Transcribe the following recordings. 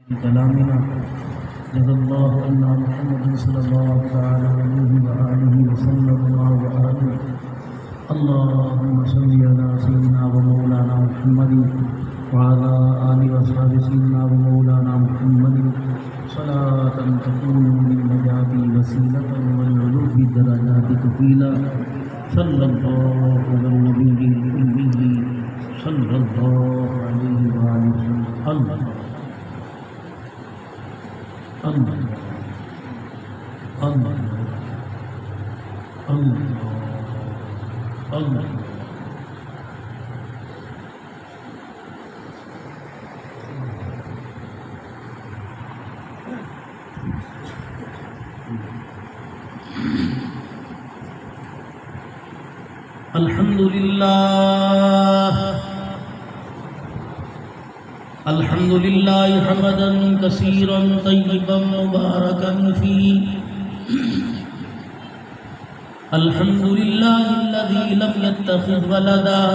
كلامنا جزا الله أن محمد صلى الله تعالى عليه وآله وسلم وآله اللهم صل على سيدنا ومولانا محمد وعلى آله وصحبه سيدنا ومولانا محمد صلاة تكون للنجاة وسيلة والعلو بالدرجات كفيلا صلى الله على النبي الأمي صلى الله عليه وآله وسلم اللہ اللہ اللہ اللہ الحمد لله حمدا كثيرا طيبا مباركا فيه الحمد لله الذي لم يتخذ ولدا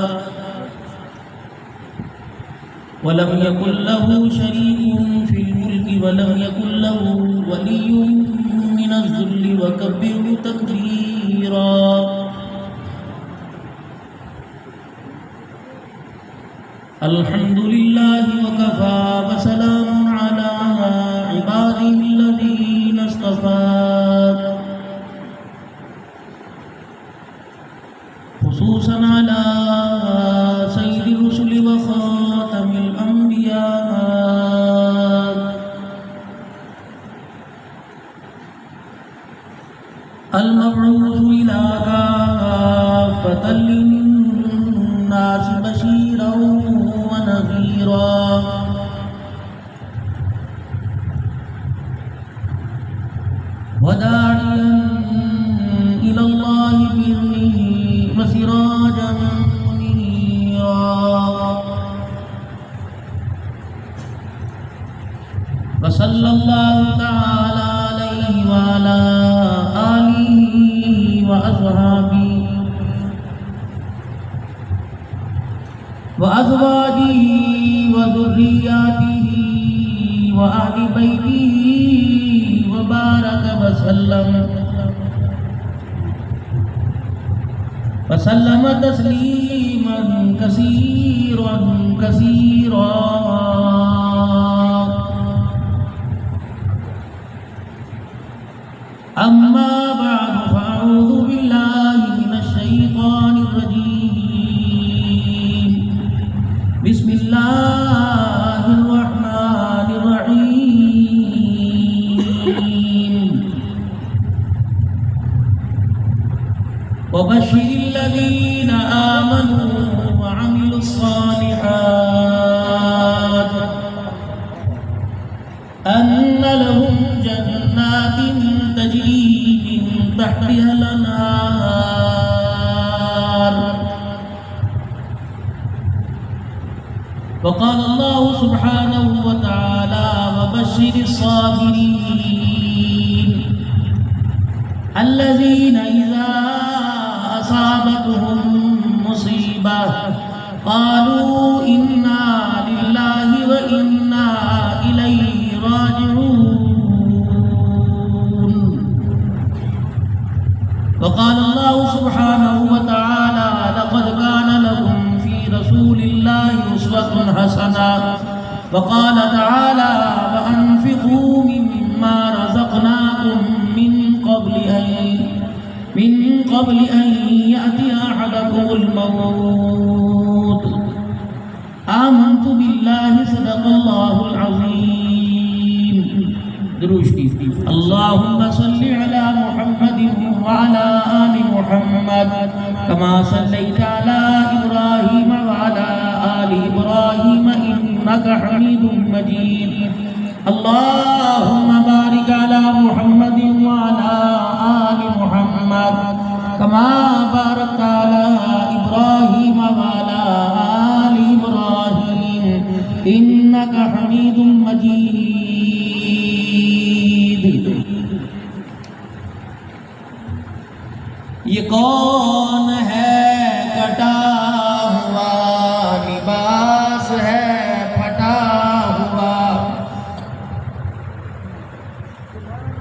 ولم يكن له شريك في الملك ولم يكن له ولي من الذل وكبره تكبيرا الحمد لله وكفى وسلام على عباده الذين اصطفى خصوصا على سيد الرسل وخاتم الأنبياء المبعوث إلى كافة للناس بشيرا ونذيرا وداعيا إلى الله بإذنه وسراجا منيرا وصلى الله تعالى عليه وعلى آله وأصحابه وأزواجه وذرياته وأهل بيته وبارك وسلم تسليما كثيرا كثيرا أما بعد فأعوذ بالله من الشيطان الرجيم بسم الله الرحمن الرحيم وبشر الذين آمنوا وعملوا الصالحات أن لهم جنات تجري من تحتها الأنهار وقال الله سبحانه وتعالى وبشر الصابرين الذين إذا أصابتهم مصيبة قالوا إنا لله وإنا إليه راجعون وقال الله سبحانه وتعالى لقد كان لكم في رسول الله أسوة حسنة وقال تعالى وأنفقوا مما رزقناكم من قبل أن يأتي أحدكم الموت آمنت بالله صدق الله العظيم اللهم صل على محمد وعلى آل محمد كما صليت على إبراهيم وعلى آل إبراهيم إنك حميد مجيد اللهم بارك على محمد وعلى آل محمد كما باركت على إبراهيم وعلى آل إبراهيم إنك حميد مجيد یہ کون ہے کٹا ہوا لباس ہے پھٹا ہوا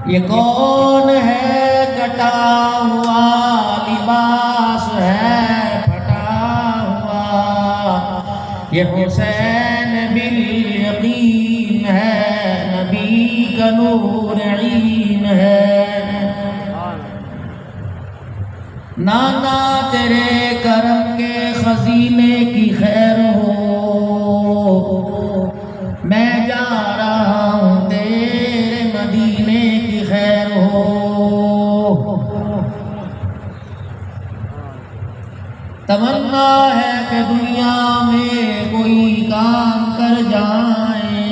یہ کون ہے کٹا ہوا لباس ہے پھٹا ہوا، یہ حسین بالیقین ہے نبی کا نور عین ہے۔ نانا تیرے کرم کے خزینے کی خیر ہو، میں جا رہا ہوں تیرے مدینے کی خیر ہو۔ تمنا ہے کہ دنیا میں کوئی کام کر جائیں،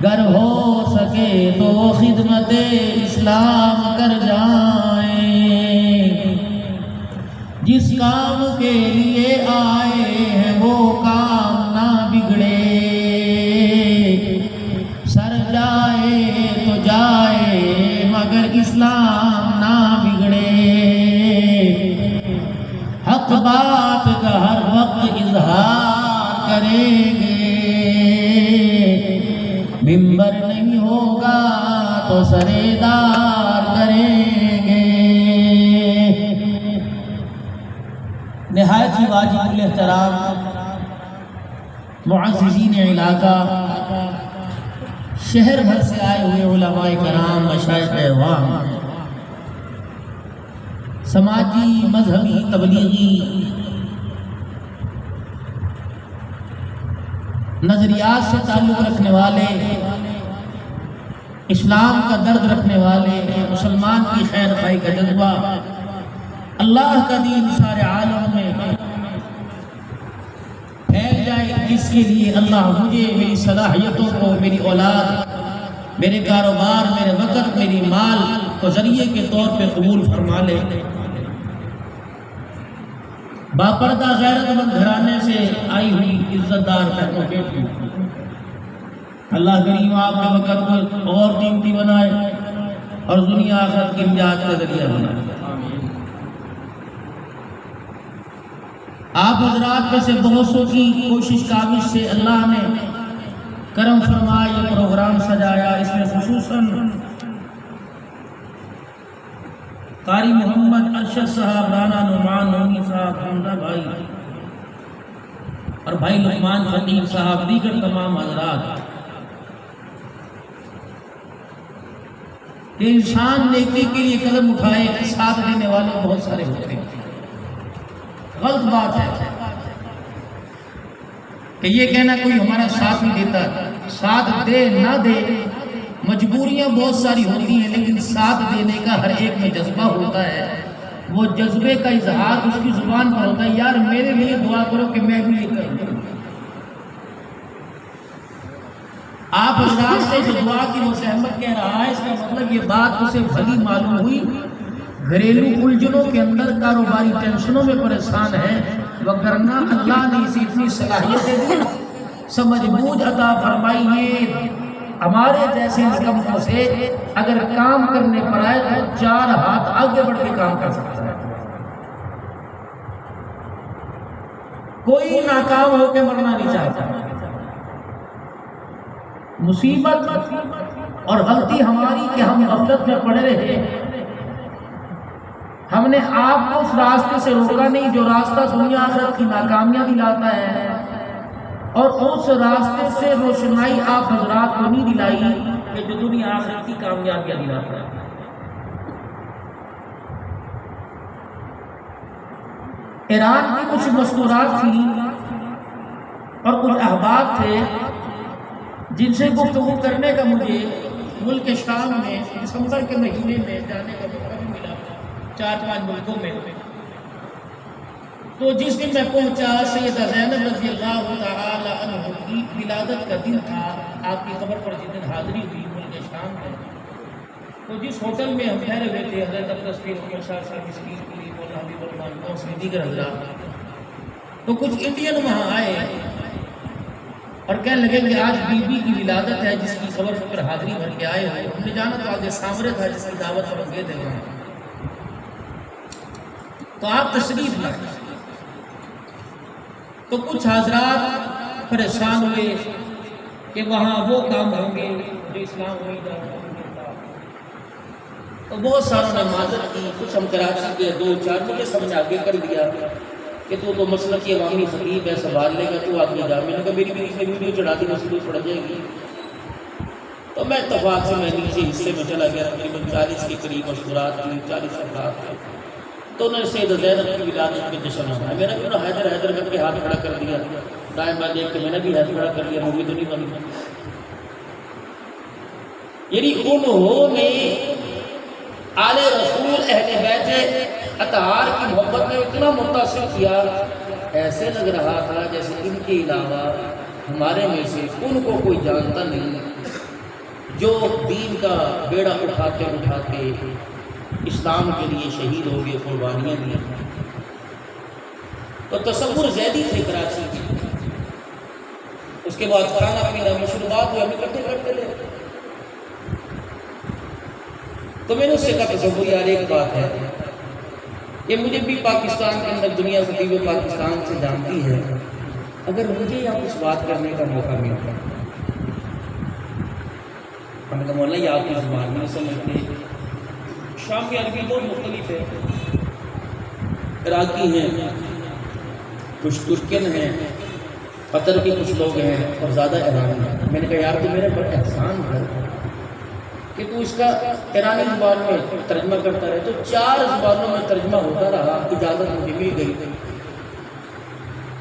گر ہو سکے تو خدمت اسلام کر جائیں، جس کام کے لیے آئے ہیں وہ کام نہ بگڑے، سر جائے تو جائے مگر اسلام نہ بگڑے، حق بات کا ہر وقت اظہار کریں گے، منبر نہیں ہوگا تو سردار کریں گے۔ نہایت ہی واجب الاحترام معززین علاقہ، شہر بھر سے آئے ہوئے علماء کرام، مشائخ اعوام، سماجی مذہبی تبلیغی نظریات سے تعلق رکھنے والے، اسلام کا درد رکھنے والے، مسلمان کی خیر خواہی کا جذبہ، اللہ کا دین سارے عالم میں پھیل جائے، جس کے لیے اللہ مجھے میری صلاحیتوں کو، میری اولاد، میرے کاروبار، میرے وقت، میری مال کو ذریعے کے طور پہ قبول فرما لے۔ باپردہ غیرت مند گھرانے سے آئی ہوئی عزت دار بہنوں بیٹی، اللہ کریم آپ کے وقت کو اور قیمتی بنائے اور دنیا آخرت کی نجات کا ذریعہ بنائے۔ آپ حضرات میں سے بہت سو کی کوشش کاوش سے اللہ نے کرم فرمایا، یہ پروگرام سجایا، اس میں خصوصاً قاری محمد ارشد صاحب، رانا نعمان نونی صاحب، حمزہ بھائی اور بھائی لقمان فقیر صاحب، دیگر تمام حضرات، کہ انسان نیکی کے لیے قدم اٹھائے، ساتھ دینے والے بہت سارے ہوتے ہیں۔ غلط بات ہے کہ یہ کہنا کوئی ہمارا ساتھ نہیں دیتا، ساتھ دے نہ دے، مجبوریاں بہت ساری ہوتی ہیں، لیکن ساتھ دینے کا ہر ایک میں جذبہ ہوتا ہے، وہ جذبے کا اظہار اس کی زبان پر ہوتا ہے، یار میرے لیے دعا کرو کہ میں بھی یہ کروں۔ آپ حضرات سے جو دعا کی مزاحمت کہہ رہا ہے، اس کا مطلب یہ بات اسے بھلی معلوم ہوئی، گھریلو الجھنوں کے اندر کاروباری ٹینشنوں میں پریشان ہے، وگرنہ اللہ نے اسے اتنی صلاحیت دی، سمجھ بوجھ عطا فرمائی ہے، ہمارے جیسے نکموں سے اگر کام کرنے پر آئے تو 4 ہاتھ آگے بڑھ کے کام کر سکتا ہے۔ کوئی ناکام ہو کے مرنا نہیں چاہتا۔ مصیبت اور غلطی ہماری کہ ہم غفلت میں پڑے رہے، ہم نے آپ کو اس راستے سے روکا نہیں جو راستہ دنیا آخرت کی ناکامیاں دلاتا ہے، اور اس راستے سے روشنائی آپ حضرات کو نہیں دلائی کہ جو دنیا آخرت کی کامیابیاں دلاتا ہے۔ ایران کی کچھ مستورات تھیں اور کچھ احباب تھے جن سے گفتگو کرنے کا مجھے ملک شام میں دسمبر کے مہینے میں جانے کا موقع بھی ملا، 4-5 ملکوں میں۔ تو جس دن میں پہنچا، سیدہ زینب رضی اللہ تعالی عنہ کی ولادت کا دن تھا، آپ کی قبر پر جس دن حاضری ہوئی ملک شام میں، تو جس ہوٹل میں ہم ٹھہرے ہوئے تھے، حضرت عبدالرحمن پیر صاحب اس کی مولانا حبیب الرحمان قوسی دیگر حضرات، تو کچھ انڈین وہاں آئے اور کہنے لگے کہ آج بی بی کی ولادت ہے جس کی قبر پر حاضری بھر کے آئے ہوئے۔ ہم نے جانا تو آگے سامرے تھا جس کی دعوت ہم گئے تھے وہاں، تو آپ تشریف لائے، تو کچھ حضرات پریشان ہوئے کہ وہاں وہ کام ہوں گے جو اسلام ہوئی جاتا تو بہت ساروں نے معذرت کی، کچھ ہم کراچی کے 2-4 مجھے سب نے آگے کر دیا کہ تو مسلک کی عوامی خطیب ہے، سنبھال لے گا، تو آگے جا۔ میں نے کہا میری بھی اس نے ویڈیو چڑھا دی، مسجد پڑ جائے گی۔ تو میں اتفاق سے میں نیچے حصے میں چلا گیا، تقریباً 40 کے قریب مشورات کی، 40 افراد تھے۔ تو انہوں نے سید زینب کی ولادت کے جشن منایا۔ میں نے بھی حیدر حیدر کر کے ہاتھ کھڑا کر دیا، دائیں بائیں دیکھ کے میں نے بھی ہاتھ کھڑا کر دیا، مووی تو نہیں بنی۔ یعنی انہوں نے آل رسول اہل بیت اطہار کی محبت میں اتنا متاثر کیا، ایسے لگ رہا تھا جیسے ان کے علاوہ ہمارے میں سے ان کو کوئی جانتا نہیں، جو دین کا بیڑا اٹھاتے اٹھاتے اسلام کے لیے شہید ہو گئے، قربانیاں دی۔ تو تصور زیدی تھے کراچی کے۔ اس کے بعد کھانا پینا مشروبات ہوئے، ہم اکٹھے کرتے تھے۔ تو میں نے اس سے کہا تصور یار ایک بات ہے، یہ مجھے بھی پاکستان کے اندر دنیا خطیب پاکستان سے جانتی ہے، اگر مجھے یہاں کچھ بات کرنے کا موقع ملتا ہے، ہم نے کہا مولانا یہ آپ کی زبان میں سمجھتے، شام کی عربی بہت مختلف ہے، عراقی ہیں، کچھ ترکن ہیں، قطر کے کچھ لوگ ہیں اور زیادہ ایرانی ہیں۔ میں نے کہا یار تو میرے پر احسان ہے کہ تو اس کا ایرانی زبان میں ترجمہ کرتا رہے۔ تو 4 زبانوں میں ترجمہ ہوتا رہا، اجازت مجھے مل گئی۔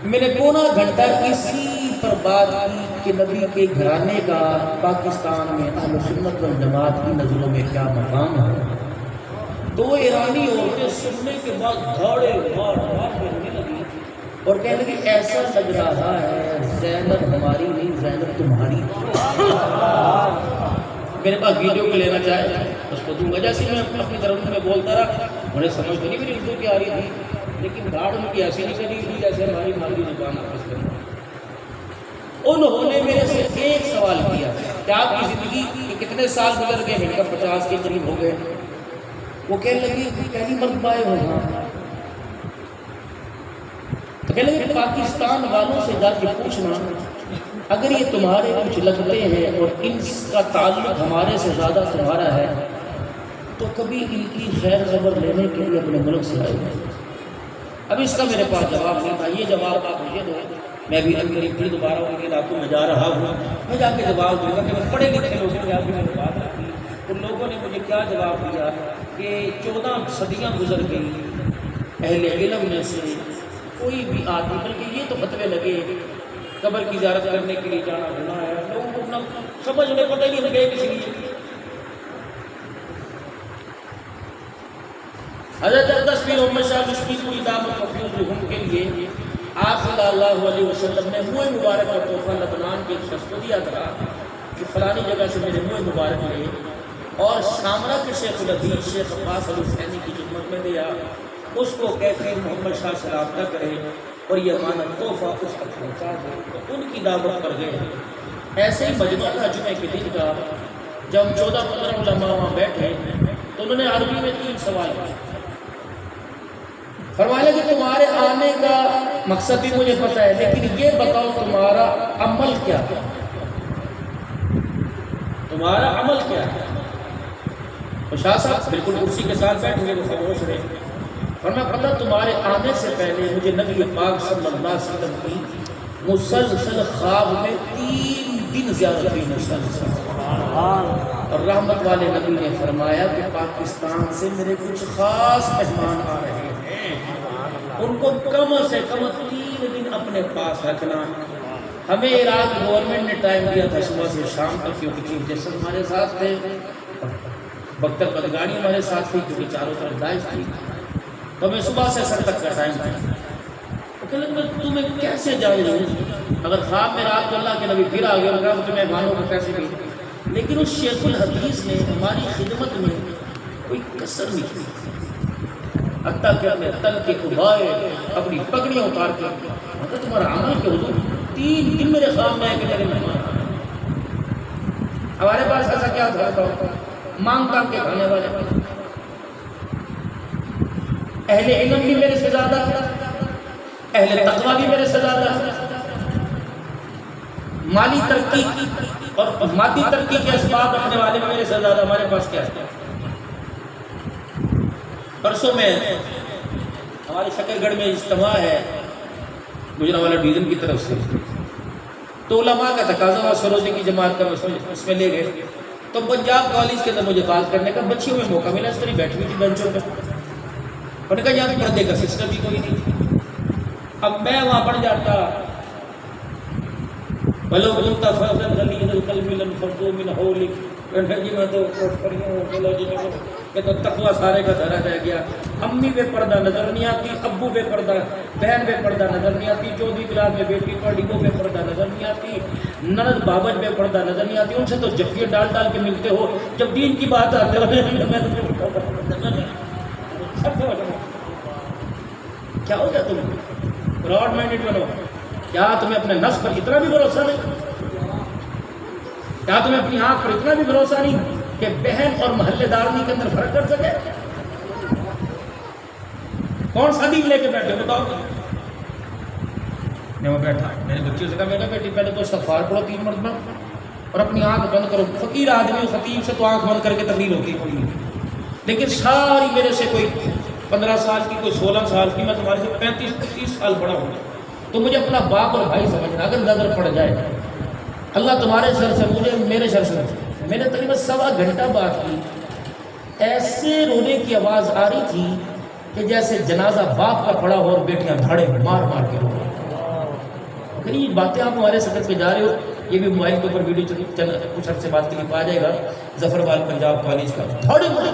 میں نے پونا گھنٹہ اسی پر بات کی کہ نبی کے گھرانے کا پاکستان میں اہل سنت والجماعت کی نظروں میں کیا مقام ہے۔ تو وہ ایرانی عورتیں سننے کے بعد دھاڑے مار مار کرنے لگی اور کہنے لگی ایسا لگ رہا ہے زینب ہماری نہیں، زینب تمہاری۔ میرے پاس ویڈیو کو لینا چاہے اس کو دوں گا۔ جیسے میں اپنی طرف میں بولتا رہا، انہیں سمجھ تو نہیں میری اردو کی آ رہی تھی، لیکن دھاڑ ان کی ایسی نہیں چلی تھی جیسے ہماری مادری زبان آپس کرنا۔ انہوں نے میرے سے ایک سوال کیا کہ آپ کی زندگی کے کتنے سال گزر گئے؟ میں نے کہا 50 کے قریب ہو گئے۔ وہ کہنے لگی پہلی مرتبہ آئے ہو یہاں؟ تو کہنے لگے پاکستان والوں سے جا کے پوچھنا اگر یہ تمہارے کچھ لگتے ہیں اور ان کا تعلق ہمارے سے زیادہ تمہارا ہے تو کبھی ان کی خیر خبر لینے کے لیے اپنے ملک سے آئے گا۔ اب اس کا میرے پاس جواب نہیں تھا، یہ جواب آپ مجھے دو، میں بھی پھر دوبارہ ان کے علاقوں میں جا رہا ہوں، میں جا کے جواب دوں گا کہ پڑھے لکھے لوگوں نے آگے میری بات رکھی۔ ان لوگوں نے مجھے کیا جواب دیا کہ 14 صدیاں گزر گئی، اہل علم میں سے کوئی بھی آدمی، بلکہ یہ تو فتوے لگے قبر کی زیارت کرنے کے لیے جانا گناہ ہے، لوگوں کو اپنا سمجھ انہیں پتہ نہیں لگے کسی لیے۔ حضرت 10 پیر محمد شاہ مشکی کو دعوت مفروض کے لیے آپ صلی اللہ علیہ وسلم نے منہ مبارک کا تحفہ لبنان کے شخص کو دیا تھا کہ فلانی جگہ سے میرے منہ مبارک لے، اور سامرا کے شیخ الحدیث شیخ عباس الحسینی کی خدمت میں دیا، اس کو کہتے محمد شاہ سے رابطہ کرے اور یہ امانت تحفہ اس تک پہنچا دے۔ تو ان کی دعوت پر گئے۔ ایسے ہی مجمع تھا جمعے کے دن کا، جب 14-15 علماء وہاں بیٹھے تو انہوں نے عربی میں 3 سوال کیے۔ فرمایا کہ تمہارے آنے کا مقصد بھی مجھے پتہ ہے، لیکن یہ بتاؤ تمہارا عمل کیا ہے، تمہارا عمل کیا ہے؟ تو شاہ صاحب بالکل کرسی کے ساتھ بیٹھ گئے، وہ خاموش رہے۔ فرمایا پتہ تمہارے آنے سے پہلے مجھے نبی پاک صلی اللہ علیہ وسلم کی مسلسل خواب میں 3 دن زیارت ہوئی، مسلسل، اور رحمت والے نبی نے فرمایا کہ پاکستان سے میرے کچھ خاص مہمان آ رہے ہیں، ان کو کم سے کم 3 دن اپنے پاس رکھنا۔ ہمیں عراق گورنمنٹ نے ٹائم دیا تھا صبح سے شام تک، کیونکہ چیف جسٹس ہمارے ساتھ تھے، بختر بدگانی ہمارے ساتھ تھی کیونکہ چاروں طرف داعش تھی، تو ہمیں صبح سے اثر تک کا ٹائم تھا۔ تو کہنے لگے تمہیں کیسے جائے ہوں، اگر خواب میں رات کو اللہ کے نبی پھر آ گیا ہوگا تو تمہیں مانو کو کیسے بھی۔ لیکن اس شیخ الحدیث نے ہماری خدمت میں کوئی کسر نہیں کی، حتیٰ کہ اپنے تن کے ابھائے اپنی پگڑیاں اتار کے مطلب تمہارا عمل کے حضور 3 دن میرے خواب میں ہے کہ میرے مہمان آ رہے ہیں۔ ہمارے پاس ایسا کیا تھا، مانگ کام کے کھانے والے، اہل علم بھی میرے سے زیادہ، اہل تقویٰ بھی میرے سے زیادہ، مالی ترقی اور مادی ترقی کے اسباب رکھنے والے بھی میرے سے زیادہ۔ ہمارے پاس کیا ہے؟ پرسوں میں ہمارے شکر گڑھ میں اجتماع ہے گجرانوالہ ڈویژن کی طرف سے، تو علماء کا تقاضا ہوا سروزے کی جماعت کا، اس میں لے گئے، تو پنجاب کالج کے اندر مجھے بات کرنے کا، بچیوں میں موقع ملا، اس طرح بیٹھی ہوئی تھی بینچوں پہ، انہوں نے کہا یہاں پردے کا سسٹم بھی کوئی نہیں۔ اب میں وہاں پڑھ جاتا بلو بلتا فضل غلیظ القلب لانفضوا من حولک، جی میں تو کہ تو تقوی سارے کا دھرا رہ گیا، امی بے پردہ نظر نہیں آتی، ابو بے پردہ، بہن بے پردہ نظر نہیں آتی، 14ویں کلاس میں بیٹی پڑھی وہ بے پردہ نظر نہیں آتی، نند بابج بے پردہ نظر نہیں آتی، ان سے تو جفیے ڈال ڈال کے ملتے ہو، جب دین کی بات آتے ہو کیا ہو گیا تم براڈ مائنڈڈ بنو؟ کیا تمہیں اپنے نفس پر اتنا بھی بھروسہ نہیں؟ کیا تمہیں اپنی آنکھ پر اتنا بھی بھروسہ نہیں کہ بہن اور محلے دارنی کے اندر فرق کر سکے؟ کون سا دین لے کے بیٹھے بتاؤ؟ میں وہ بیٹھا، میرے بچیوں سے کہا بیٹا بیٹی پہلے تو استغفار پڑھو 3 مرتبہ اور اپنی آنکھ بند کرو۔ فقیر آدمی خطیب سے تو آنکھ بند کر کے تقریر ہوتی ہے، لیکن ساری میرے سے کوئی 15 سال کی، کوئی 16 سال کی، میں تمہارے سے 35-30 سال بڑا ہوں، تو مجھے اپنا باپ اور بھائی سمجھنا، اگر نظر پڑ جائے اللہ تمہارے سر سے مجھے میرے سر سے، میں نے تقریباً 1.25 گھنٹہ بات کی، ایسے رونے کی آواز آ رہی تھی کہ جیسے جنازہ باپ کا پڑا ہو اور بیٹیاں دھاڑے مار مار کے رو رہی ہیں۔ یہ باتیں آپ ہمارے سکت پہ جا رہے ہو، یہ بھی موبائل کے اوپر ویڈیو کچھ عرصے بعد کے لیے پا جائے گا، ظفربال پنجاب کالج کا، دھاڑے مارے۔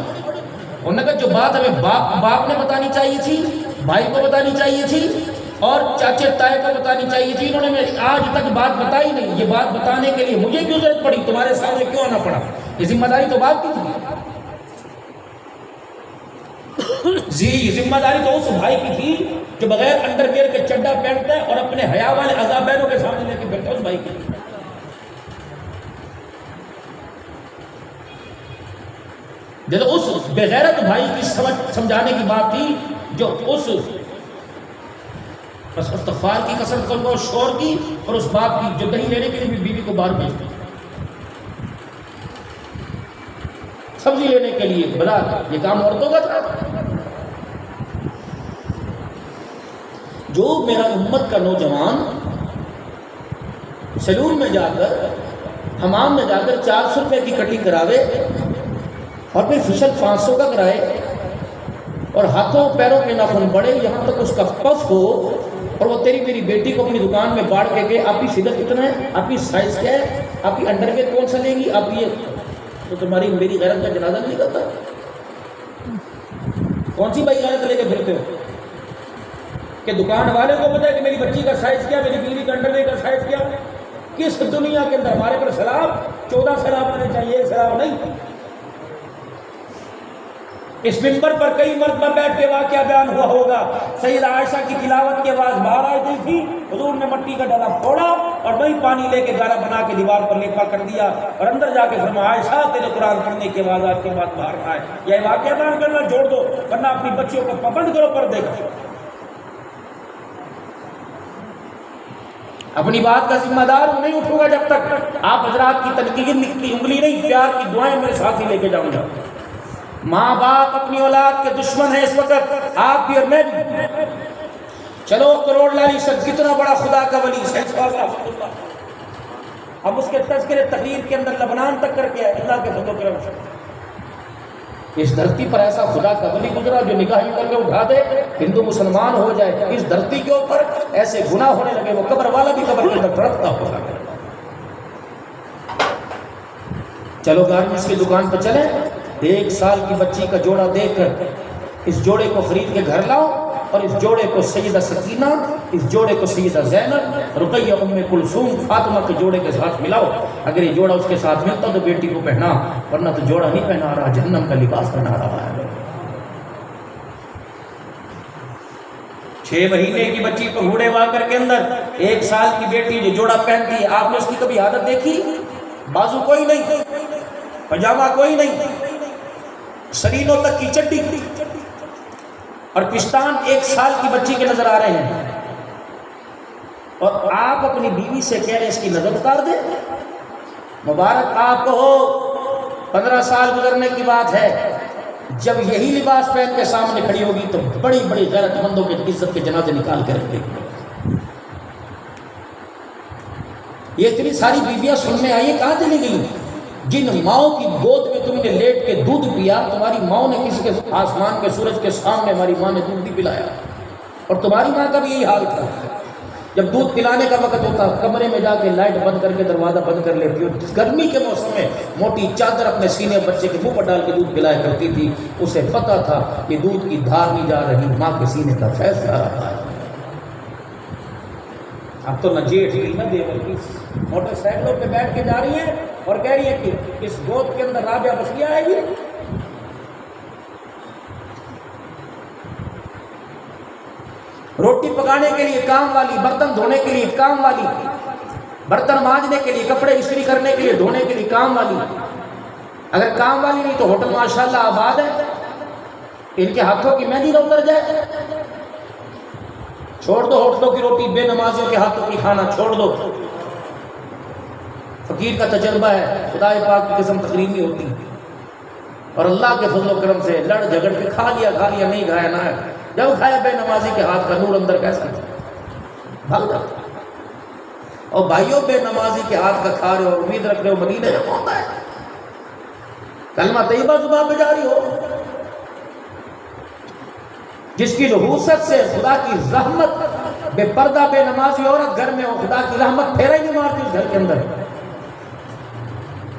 انہوں نے کہا جو بات ہمیں باپ نے بتانی چاہیے تھی، بھائی کو بتانی چاہیے تھی اور چاچے تائے کو بتانی چاہیے تھی، انہوں نے آج تک بات بتائی نہیں۔ یہ بات بتانے کے لیے مجھے کیوں ضرورت پڑی، تمہارے سامنے کیوں آنا پڑا؟ یہ ذمہ داری تو باپ کی تھی جی، ذمہ داری تو اس بھائی کی تھی جو بغیر انڈر ویئر کے چڈا پہنتا ہے اور اپنے حیا والے عذاب بہنوں کے سامنے لے کے بیٹھتا ہے، اس بھائی کی تھی۔ جب اس بغیرت بھائی کی سمجھانے کی بات تھی جو اس بس استغفار کی کثرت کرو، شور کی، اور اس باپ کی جو دہی لینے کے لیے بھی بیوی کو باہر بھیجتی، سبزی لینے کے لیے، بلا یہ کام عورتوں کا تھا۔ جو میرا امت کا نوجوان سیلون میں جا کر، حمام میں جا کر 400 روپے کی کٹنگ کراوے اور پھر فیشل 500 کا کرائے اور ہاتھوں پیروں کے ناخن بڑے، یہاں تک اس کا پف ہو، اور وہ تیری میری بیٹی کو اپنی دکان میں باڑھ کے کہ آپ کی فگر کتنا ہے، آپ کی سائز کیا ہے، آپ کی انڈر ویئر کون سا لیں گی، آپ یہ، تو تمہاری میری غیرت کا جنازہ نہیں کرتا؟ کون سی بھائی غیرت لے کے پھرتے ہو کہ دکان والے کو پتا ہے کہ میری بچی کا سائز کیا، میری بیوی کا انڈر ویئر کا سائز کیا؟ کس دنیا کے اندر ہمارے پر سلام 14 سلام آنے چاہیے، ایک سلام نہیں۔ اس منبر پر کئی مرتبہ بیٹھ کے واقعہ بیان ہوا ہوگا، سیدہ عائشہ کی تلاوت کی آواز باہر آئی گئی تھی، حضور نے مٹی کا ڈلا پھوڑا اور وہی پانی لے کے گارا بنا کے دیوار پر لیپا کر دیا اور اندر جا کے فرمایا عائشہ تیرے قرآن پڑھنے کی آواز آج کے بعد باہر آئے۔ یہ واقعہ بیان کرنا چھوڑ دو، ورنہ اپنی بچیوں کو پابند کرو پردے کا۔ اپنی بات کا ذمہ دار نہیں اٹھوں گا جب تک آپ حضرات کی تنقید کی انگلی نہیں، پیار کی دعائیں میرے ساتھ ہی لے کے جاؤں گا۔ ماں باپ اپنی اولاد کے دشمن ہیں اس وقت، آپ بھی اور میں بھی۔ چلو کروڑ لالی سب کتنا بڑا خدا کا ولی، ہم اس کے تذکرے تقریر کے اندر لبنان تک کر کے اللہ کے فضل و کرم سے اس دھرتی پر ایسا خدا کا ولی گزرا جو نگاہ کر کے اٹھا دے، ہندو مسلمان ہو جائے، اس دھرتی کے اوپر ایسے گناہ ہونے لگے وہ قبر والا بھی قبر کے اندر تڑپتا ہوگا۔ چلو گارمنٹس کی دکان پہ چلیں، 1 سال کی بچی کا جوڑا دیکھ کر اس جوڑے کو خرید کے گھر لاؤ اور اس جوڑے کو سیدہ سکینہ، اس جوڑے کو سیدہ زینب، رقیہ ام کلثوم، فاطمہ کے جوڑے کے ساتھ ملاؤ۔ اگر یہ جوڑا اس کے ساتھ ملتا تو بیٹی کو پہنا، ورنہ تو جوڑا نہیں پہنا رہا، جہنم کا لباس پہنا رہا ہے۔ 6 مہینے کی بچی کو گھوڑے واکر کے اندر 1 سال کی بیٹی جو جوڑا پہنتی ہے، آپ نے اس کی کبھی عادت دیکھی؟ بازو کوئی نہیں، پجامہ کوئی نہیں، سرینوں تک کی چڈی اور پشتان 1 سال کی بچی کے نظر آ رہے ہیں، اور آپ اپنی بیوی سے کہہ رہے ہیں اس کی نظر اتار دے۔ مبارک آپ کو ہو، 15 سال گزرنے کی بات ہے، جب یہی لباس پہن کے سامنے کھڑی ہوگی تو بڑی بڑی غیرت مندوں کے عزت کے جنازے نکال کے رکھ دے گی. یہ اتنی ساری بیویاں سننے آئی کہاں چلی گئی؟ جن ماؤں کی گود میں تم نے لیٹ کے دودھ پیا، تمہاری ماؤں نے کسی کے آسمان کے سورج کے سامنے ہماری ماں نے دودھ بھی پلایا، اور تمہاری ماں کا بھی یہی حال تھا. جب دودھ پلانے کا وقت ہوتا کمرے میں جا کے لائٹ بند کر کے دروازہ بند کر لیتی ہو. جس گرمی کے موسم میں موٹی چادر اپنے سینے بچے کے منہ پر ڈال کے دودھ پلایا کرتی تھی، اسے پتا تھا کہ دودھ کی دھار نہیں جا رہی، ماں کے سینے کا فیض جا رہا ہے. اب تو نہ جیٹھ کی نہ دیور کی موٹر سائیکلوں پہ بیٹھ کے جا رہی ہیں اور کہہ رہی ہے کہ اس گود کے اندر راجہ بسیہ آئے گی. روٹی پکانے کے لیے کام والی، برتن دھونے کے لیے کام والی، برتن مانجنے کے لیے، کپڑے استری کرنے کے لیے، دھونے کے لیے کام والی. اگر کام والی نہیں تو ہوٹل ماشاءاللہ آباد ہے، ان کے ہاتھوں کی مہندی نہ اتر جائے. چھوڑ دو ہوٹلوں کی روٹی، بے نمازیوں کے ہاتھوں کی کھانا چھوڑ دو. فقیر کا تجربہ ہے، خدا پاک کی قسم تقریر نہیں ہوتی، اور اللہ کے فضل و کرم سے لڑ جھگڑ کے کھا لیا نہیں کھایا نہ ہے. جب کھایا بے نمازی کے ہاتھ کا نور اندر کیسا بھاگ جاتا. اور بھائیوں بے نمازی کے ہاتھ کا کھا رہے ہو، امید رکھ رہے ہو مدینے میں ہوتا ہے، کلمہ طیبہ زبان پہ جاری ہو. جس کی نحوست سے خدا کی رحمت، بے پردہ بے نمازی عورت گھر میں ہو، خدا کی رحمت پھیرا ہی نہیں مارتی اس گھر کے اندر.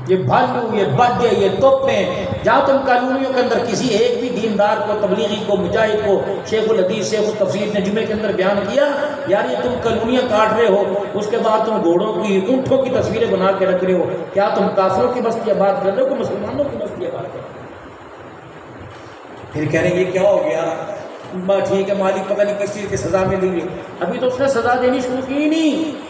یہ بھالو، یہ بجے، یہ توپیں، جہاں تم کالونیوں کے اندر کسی ایک بھی دیندار کو، تبلیغی کو، مجاہد کو شیخ الحدیث شیخ التفسیر نے جمعے کے اندر بیان کیا یار یہ تم کالونیاں کاٹ رہے ہو، اس کے بعد تم گھوڑوں کی اونٹوں کی تصویریں بنا کے رکھ رہے ہو، کیا تم کافروں کی بستیاں بات کر رہے ہو کہ مسلمانوں کی بستیاں بات کر رہے ہو؟ پھر کہہ رہے ہیں یہ کیا ہو گیا؟ ٹھیک ہے مالک پتہ نہیں کس چیز کی سزا ملیں گی. ابھی تو اس نے سزا دینی شروع کی نہیں.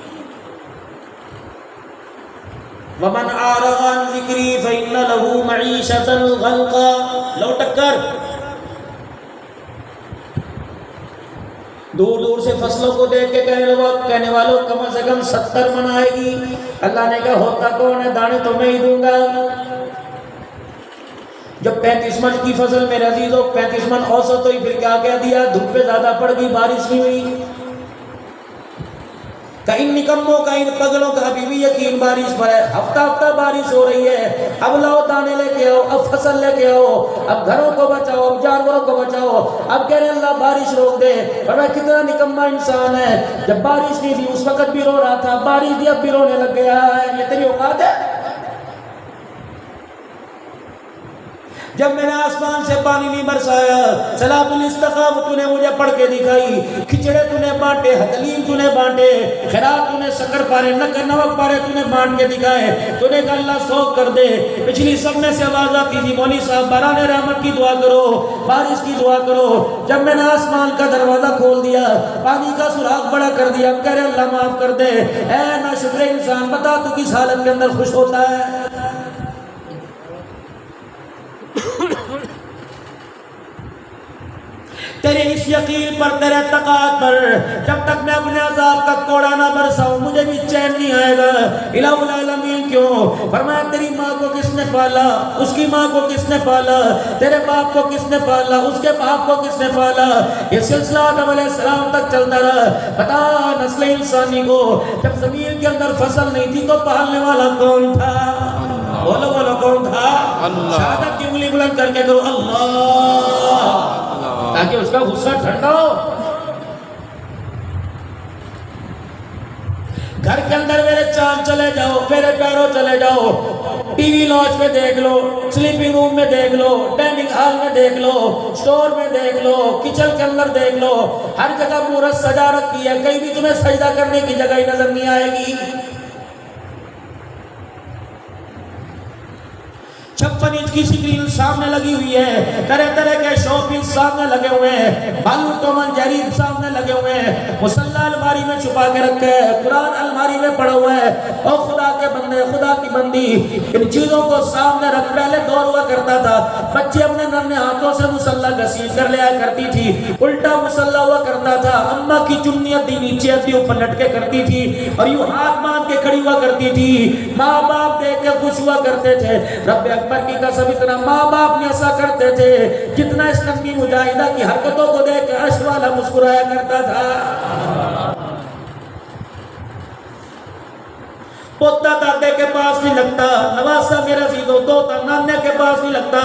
وَمَنْ أَعْرَضَ عَنْ ذِكْرِي فَإِنَّ لَهُ مَعِيشَةً ضَنْكًا. لو ٹکر دور دور سے فصلوں کو دیکھ کے کہنے والوں کم از کم 70 من آئے گی. اللہ نے کہا ہوتا کون ہے؟ دانے تو میں ہی دوں گا. جب 35 من کی فصل میرے عزیزوں 35 من اوسط ہوئی، پھر کیا کہہ دیا؟ دھوپ پہ زیادہ پڑ گئی، بارش نہیں ہوئی. کہیں نکموں کا ان پگلوں کا ابھی بھی یقین بارش پر ہے، ہفتہ ہفتہ بارش ہو رہی ہے. اب لاؤ دانے لے کے آؤ، اب فصل لے کے آؤ، اب گھروں کو بچاؤ، اب جانوروں کو بچاؤ. اب کہہ رہے اللہ بارش روک دے. فرمایا کتنا نکما انسان ہے، جب بارش نہیں دی اس وقت بھی رو رہا تھا، بارش دی اب بھی رونے لگ گیا ہے. یہ تیری اوقات ہے؟ جب میں نے آسمان سے پانی نہیں برسایا، صلاۃ الاستخاف تو نے مجھے پڑھ کے دکھائی، کھچڑے تو نے بانٹے، حلیم تو نے بانٹے، خیرات تو نے شکر پارے، نمک پارے تو نے بانٹ کے دکھائے. تو نے کہا اللہ سوک کر دے. پچھلی سب میں سے آواز آتی تھی مولوی صاحب باران رحمت کی دعا کرو، بارش کی دعا کرو. جب میں نے آسمان کا دروازہ کھول دیا، پانی کا سوراخ بڑا کر دیا، کہہ رہے اللہ معاف کر دے. اے ناشکر انسان بتا تو کس حالت کے اندر خوش ہوتا ہے؟ تیرے اس یقین پر، تیرے تقاعد پر، جب تک میں اپنے عذاب کا کوڑا نہ برساؤں مجھے بھی چین نہیں آئے گا. الہ العالمین کیوں؟ فرمایا تیری ماں کو کس نے پالا، اس کی ماں کو کس نے پالا، تیرے باپ کو کس نے پالا، اس کے باپ کو کس نے پالا. یہ سلسلہ آدم علیہ السلام تک چلتا رہا. بتا نسل انسانی کو جب زمین کے اندر فصل نہیں تھی تو پالنے والا کون تھا؟ بولو بولو کون تھا؟ شہادت کی انگلی بلند کر کے کرو اللہ، تاکہ اس کا غصہ ٹھنڈا ہو. گھر کے اندر میرے چاند چلے جاؤ، میرے پیروں چلے جاؤ، ٹی وی لاؤنج میں دیکھ لو، سلیپنگ روم میں دیکھ لو، ڈائننگ ہال میں دیکھ لو، سٹور میں دیکھ لو، کچن کے اندر دیکھ لو، ہر جگہ مورت سجا رکھی ہے، کہیں بھی تمہیں سجدہ کرنے کی جگہ ہی نظر نہیں آئے گی. 56 انچ کی سکرین سامنے لگی ہوئی ہے، طرح طرح کے شو پیس سامنے لگے ہوئے ہیں، بالو ٹومن جیری سامنے لگے ہوئے ہیں، مصلی الماری میں چھپا کے رکھے ہے، قرآن الماری میں پڑا ہوا ہے. اور خدا کے بندے، خدا کی بندی، ان چیزوں کو سامنے رکھ پہلے دور ہوا کرتا تھا. بچے اپنے نرم ہاتھوں سے مصلی گھسیٹ کر لے آیا کرتی تھی، الٹا مصلی ہوا کرتا تھا. اماں کی چنی ادھی نیچے ادھی اوپر لٹکے کرتی تھی اور یوں ہاتھ باندھ کے کھڑی ہوا کرتی تھی. ماں باپ دیکھ کے خوش ہوا کرتے تھے. رب اکبر کی قسم اتنا ماں باپ نے ایسا کرتے تھے جتنا اس ننگی مجاہدہ کی حرکتوں کو دیکھ کے عرش والا مسکرایا کرتا تھا. پوتا دادے کے پاس نہیں لگتا, نواسا میرا عزیزو دوتا نانے کے پاس نہیں لگتا.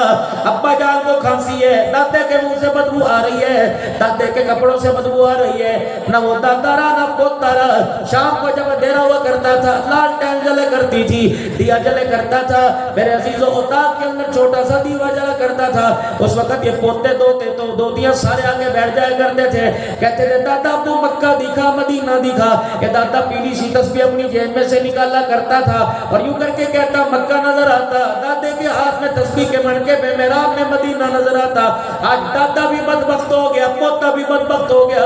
ابا جان کو کھانسی ہے, دادے کے منہ سے بدبو آ رہی ہے, دادے کے کپڑوں سے بدبو آ رہی ہے, نہ وہ دادا رہا نہ پوتا رہا. شام کو جب اندھیرا ہوا کرتا تھا, لالٹین جلے کرتی تھی, دیا جلے کرتا تھا. میرے عزیزو اتاق کے اندر چھوٹا سا دیوا جلا کرتا تھا. اس وقت یہ پوتے دوتے تو دوتیاں سارے آگے بیٹھ جائے کرتے تھے. کہتے تھے دادا تو مکہ دکھا مدینہ دکھا. کہ دادا پیلی سی تسبیح اپنی جیب میں سے نکالا کرتا تھا اور یوں کر کے کہتا مکہ نظر آتا. دادے کے ہاتھ میں تسبیح کے منکے میں محراب میں مدینہ نظر آتا. آج دادا بھی بدبخت ہو گیا, پوتا بھی بدبخت ہو گیا.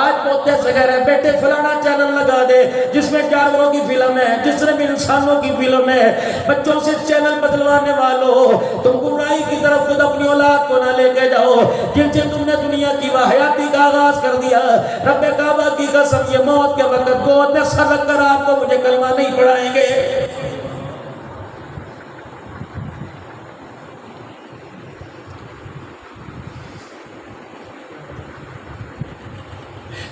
آج پوتے سے کہہ رہے بیٹے فلانا چینل لگا دے جس میں جانوروں کی فلم ہے, جس میں انسانوں کی فلم ہے. بچوں سے چینل بدلوانے والوں, تم گمراہی کی طرف خود اپنی اولاد کو نہ لے کے جاؤ جن سے تم نے دنیا کی واحیاتی کا آغاز کر دیا. رب کعبہ کی قسم یہ موت کے وقت گود میں سر رکھ کر آپ کو مجھے کلمہ نہیں پڑھائیں گے.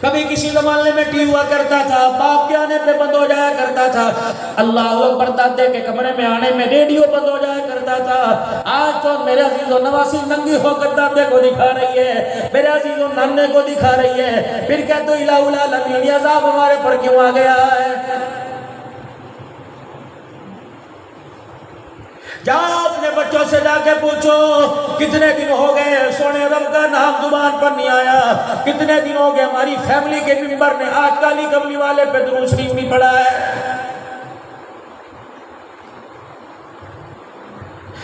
کبھی کسی زمانے میں ٹی ہوا کرتا تھا, باپ کے آنے پہ بند ہو جایا کرتا تھا. اللہ اکبر, دادے کے کمرے میں آنے میں ریڈیو بند ہو جایا کرتا تھا. آج تو میرے عزیز و نواسی ننگی ہو کر دادے کو دکھا رہی ہے, میرے عزیز و نانے کو دکھا رہی ہے. پھر کہہ تو الہ العالمین یہ عذاب ہمارے پر کیوں آ گیا ہے؟ جاؤ اپنے بچوں سے جا کے پوچھو کتنے دن ہو گئے سونے رب کا نام زبان پر نہیں آیا, کتنے دن ہو گئے ہماری فیملی کے ممبر نے آج کالی کملی والے پہ درود شریف نہیں پڑھا ہے.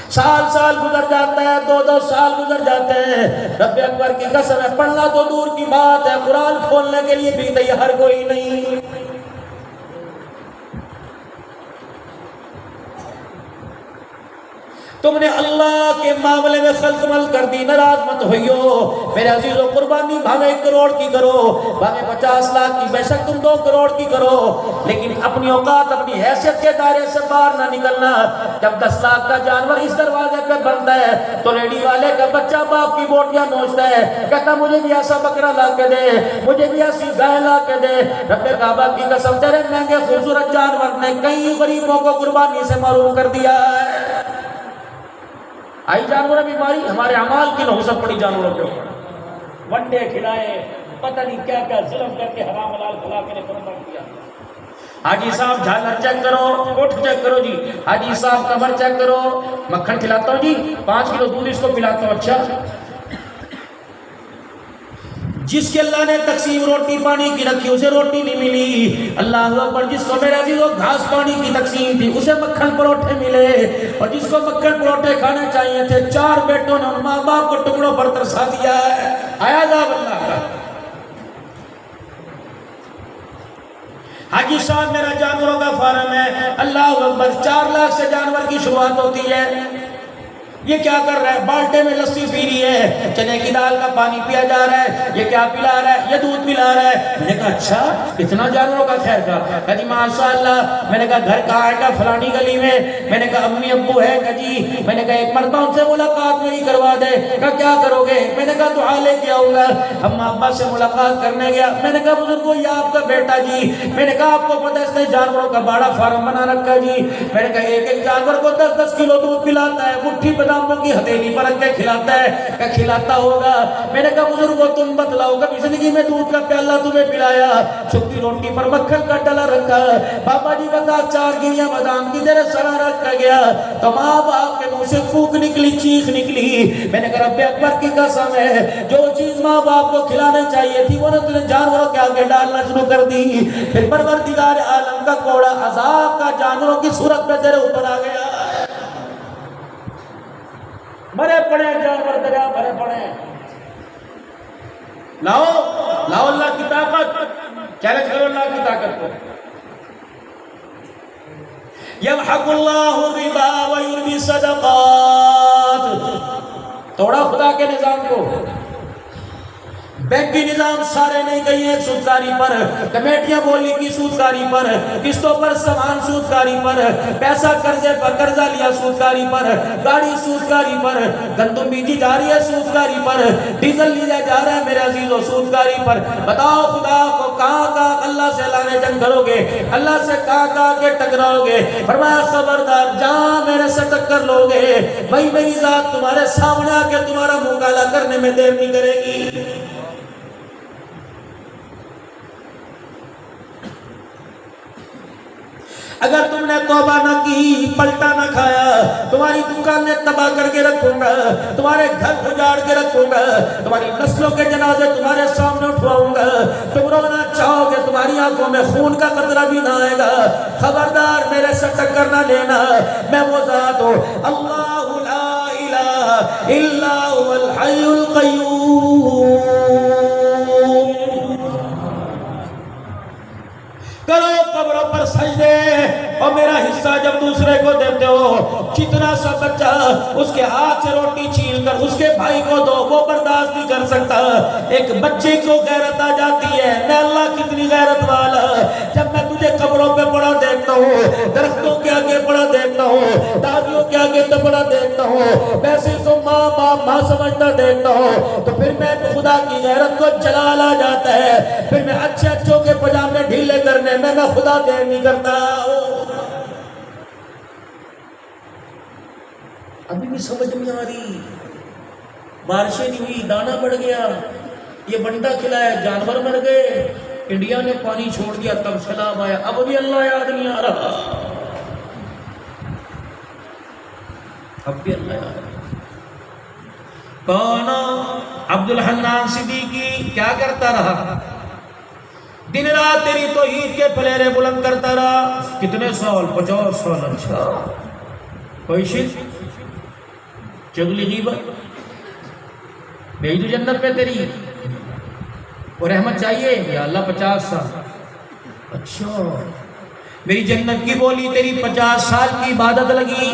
سال سال گزر جاتا ہے, 2 سال گزر جاتے ہیں. رب اکبر کی قسم ہے پڑھنا تو دور کی بات ہے, قرآن کھولنے کے لیے بھی تیار کوئی نہیں. تم نے اللہ کے معاملے میں خلط مل کر دی, ناراض مت ہوئیو میرے عزیزو. قربانی بھاوے 1 کروڑ کی کرو, بھاوے 50 لاکھ کی, بے شک تم 2 کروڑ کی کرو, لیکن اپنی اوقات اپنی حیثیت کے دائرے سے باہر نہ نکلنا. جب 10 لاکھ کا جانور اس دروازے پہ بنتا ہے تو ریڈی والے کا بچہ باپ کی بوٹیاں نوچتا ہے, کہتا مجھے بھی ایسا بکرا لا کے دے, مجھے بھی ایسی گائے لا کے دے. رب کعبہ کی قسم تیرے مہنگے خوبصورت جانور نے کئی غریبوں کو قربانی سے محروم کر دیا ہے. آئی جانوروں بیماری ہمارے اعمال کی نحوست پڑی جانوروں کے اوپر. ونڈے کھلائے, پتہ نہیں کیا کیا ظلم کر کے حرام حلال کھلا کے قربان کیا. حاجی صاحب جھالر چیک کرو, کوٹھ چیک کرو جی. حاجی صاحب کمر چیک کرو, مکھن کھلاتا ہوں جی, 5 کلو دودھ اس کو پلاتا ہوں. اچھا, جس کے اللہ نے تقسیم روٹی پانی کی رکھی اسے روٹی نہیں ملی. اللہ اکبر, جس کو میرے عزیزو گھاس پانی کی تقسیم تھی اسے مکھن پروٹھے ملے, اور جس کو مکھن پروٹھے کھانے چاہیے تھے 4 بیٹوں نے ان ماں باپ کو ٹکڑوں پر ترسا دیا ہے. آیا عذاب اللہ کا. حاجی صاحب میرا جانوروں کا فارم ہے, اللہ اکبر, 4 لاکھ سے جانور کی شروعات ہوتی ہے. یہ کیا کر رہا ہے؟ بالٹے میں لسی پی رہی ہے, چنے کی دال کا پانی پیا جا رہا ہے. یہ کیا پلا رہا ہے؟ یہ دودھ پلا رہا ہے. میں نے کہا اچھا اتنا جانوروں کا خیر کا. کہا جی ماشاءاللہ. میں نے کہا گھر کہاں ہے؟ کہا فلانی گلی میں. میں نے کہا امی ابو ہے؟ کہا جی. میں نے کہا ایک مرتبہ ان سے ملاقات میری کروا دے. کہا کیا کرو گے؟ میں نے کہا دعا لے کے آؤں گا. اما ابا سے ملاقات کرنے گیا. میں نے کہا بزرگو یہ آپ کا بیٹا جی. میں نے کہا آپ کو پتہ ہے اس نے جانوروں کا بڑا فارم بنا رکھا جی. میں نے کہا ایک جانور کو 10 کلو دودھ پلاتا ہے, مٹھی کی ہتھیلی پر رکھ کے کھلاتا ہے. کہ کھلاتا ہوگا. میں نے کہا بزرگو تم بتلاؤ کبھی زندگی میں دودھ کا پیالہ تمہیں پلایا؟ سکی روٹی پر مکھن کا ڈلا رکھا. بابا جی بتا 4 گریاں بادام کی تیرے سرا رکھا گیا تو ماں باپ کے منہ سے پھونک نکلی, چیخ نکلی. میں نے کہا رب اکبر کی قسم ہے جو چیز ماں باپ کو کھلانا چاہیے تھی وہ نے جانوروں کے آگے ڈالنا شروع کر دی. پھر پروردگار عالم کا کوڑا عذاب کا جانوروں کی صورت میں تیرے اوپر آ گیا. مرے پڑے جانور دریا بھرے پڑے. لاؤ لاؤ اللہ کی طاقت, چیلنج کرو اللہ کی طاقت کو. یمحق اللہ الربا ویربی الصدقات. توڑا خدا کے نظام کو, بینکی نظام سارے نہیں گئی ہیں سودکاری پر، کمیٹیاں بولی کی سودکاری پر، قسطوں پر سامان سودکاری پر، پیسہ قرضے پر قرضہ لیا سودکاری پر، گاڑی سودکاری پر، گندم بیجی جا رہی ہے سودکاری پر، ڈیزل لیا جا رہا ہے میرے عزیزوں سودکاری پر۔ بتاؤ خدا کو کہاں کہاں اللہ سے لانے جنگ کرو گے، اللہ سے کہاں کہاں کے ٹکراؤ گے؟ فرمایا خبردار جہاں میرے سے ٹکر لو گے وہی میری ذات تمہارے سامنے آ کے تمہارا منہ کالا کرنے میں دیر نہیں کرے گی۔ اگر تم نے توبہ نہ کی، پلٹا نہ کھایا، تمہاری دکانیں تباہ کر کے رکھوں گا، تمہارے گھر اجاڑ کے رکھوں گا، تمہاری نسلوں کے جنازے تمہارے سامنے اٹھواؤں گا، تم رونا چاہو گے تمہاری آنکھوں میں خون کا قطرہ بھی نہ آئے گا۔ خبردار میرے سے ٹکر نہ لینا، میں وہ ذات ہوں اللہ لا الہ الا هو الحی القیوم۔ کرو قبروں پر سجدے اور میرا حصہ جب دوسرے کو دیتے ہو، جتنا سا بچہ اس کے ہاتھ سے روٹی چھین کر اس کے بھائی کو دو وہ برداشت نہیں کر سکتا، ایک بچے کو غیرت آ جاتی ہے۔ میں اللہ کتنی غیرت والا، جب میں تجھے قبروں پہ پڑا دیکھتا ہوں، درختوں کے آگے پڑا دیکھتا ہوں، دادیوں کے آگے پڑا دیکھتا ہوں، ویسے تو ماں باپ ماں سمجھتا دیکھتا ہوں، تو پھر میں خدا کی غیرت کو جلال آ جاتا ہے، پھر میں اچھے اچھوں کے پجامے ڈھیلے کرنے میں خدا دیر نہیں کرتا۔ ابھی بھی سمجھ نہیں آ رہی، بارشیں نہیں ہوئی، دانا بڑھ گیا، یہ بنڈا کھلایا جانور مر گئے، انڈیا نے پانی چھوڑ دیا تب سیلاب آیا، اب بھی اللہ یاد نہیں آ رہا، اب بھی اللہ یاد نہیں۔ کون؟ عبدالحنان صدیقی کیا کرتا رہا؟ دن رات تیری توحید کے پلیرے بلند کرتا رہا۔ کتنے سال؟ 50 سال۔ اچھا کوئی شک؟ چغلی غیبت بھیج دو جنت پہ تیری، اور رحمت چاہیے یا اللہ 50 سال۔ اچھا میری جنت کی بولی تیری 50 سال کی عبادت لگی۔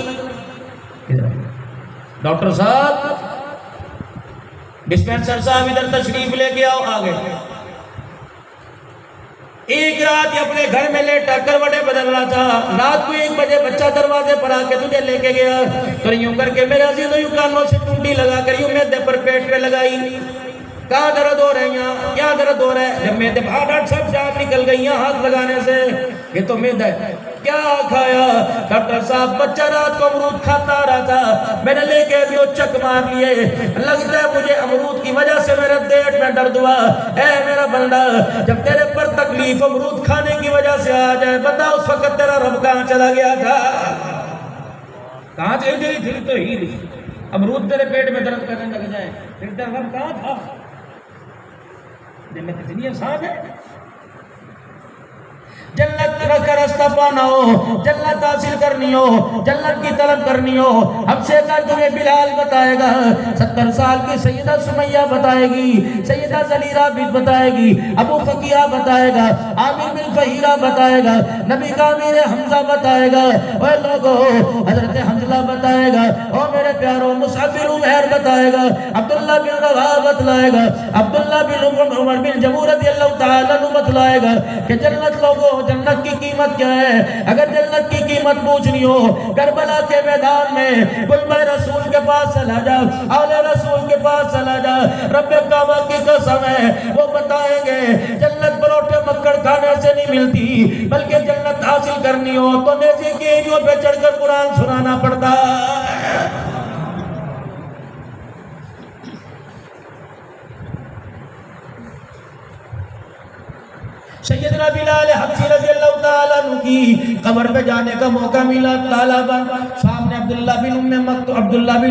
ڈاکٹر صاحب ڈسپینسر صاحب ادھر تشریف لے کے آؤ، آگے۔ ایک رات یہ اپنے گھر میں لیٹا کروٹیں بدل رہا تھا، رات کو 1 بجے بچہ دروازے پر آ کے تجھے لے کے گیا، تو یوں کر کے میرے عزیزوں یوں کانوں سے ٹونٹی لگا کر یوں میدے پر پیٹ پہ لگائی۔ کہاں درد ہو رہے ہیں؟ یہاں۔ کیا درد ہو رہا ہے؟ جب میدے پر ڈاکٹر صاحب جان نکل گئی یہاں ہاتھ لگانے سے، یہ تو میدا ہے۔ کیا کھایا؟ ڈاکٹر صاحب بچہ رات کو امرود کھاتا آ رہا تھا، میں نے لے کے بھی چک مار لیے، لگتا ہے مجھے امرود کی وجہ سے میرے پیٹ میں درد ہوا۔ اے میرا بندہ جب تیرے پر تکلیف امرود کھانے کی وجہ سے آ جائے، بتا اس وقت تیرا رب کہاں چلا گیا تھا؟ کہاں چلی گئی تھی تو ہی امرود تیرے پیٹ میں درد کرنے لگ جائے، پھر تیرا رب کہاں تھا؟ جنت اتنی آسان ہے، جنت کا راستہ پانا ہو، جنت حاصل کرنی ہو، جنت کی طلب کرنی ہو، ہم سے کر تمہیں بلال بتائے گا، 70 سال کی سیدہ سمیہ بتائے گی، سیدہ زلیرہ بنت بتائے گی، ابو فقیہ بتائے گا، عامر بن فہیرہ بتائے گا، نبی کا امیر حمزہ بتائے گا، اے لوگو حضرت حمزہ بتائے گا، او میرے پیاروں مصعب بن عمیر بتائے گا، عبداللہ بن رواحہ بتلائے گا، عبداللہ بن عمر بن جمور رضی اللہ تعالیٰ عنہ بتلائے گا کہ جنت لوگو جنت کی قیمت کیا ہے؟ اگر جنت کی قیمت پوچھنی ہو کربلا کے میدان میں قلب رسول کے پاس چلا جا، آل رسول کے پاس چلا جا، رب کعبہ کی قسم ہے وہ بتائیں گے جنت پروٹے مکڑ کھانے سے نہیں ملتی، بلکہ جنت حاصل کرنی ہو تو نیزے کی اینٹوں پہ چڑھ کر قرآن سنانا پڑتا ہے۔ سیدنا بلال حبشی رضی اللہ تعالیٰ عنہ کی قبر پہ جانے کا موقع ملا، طالبان سامنے عبداللہ بن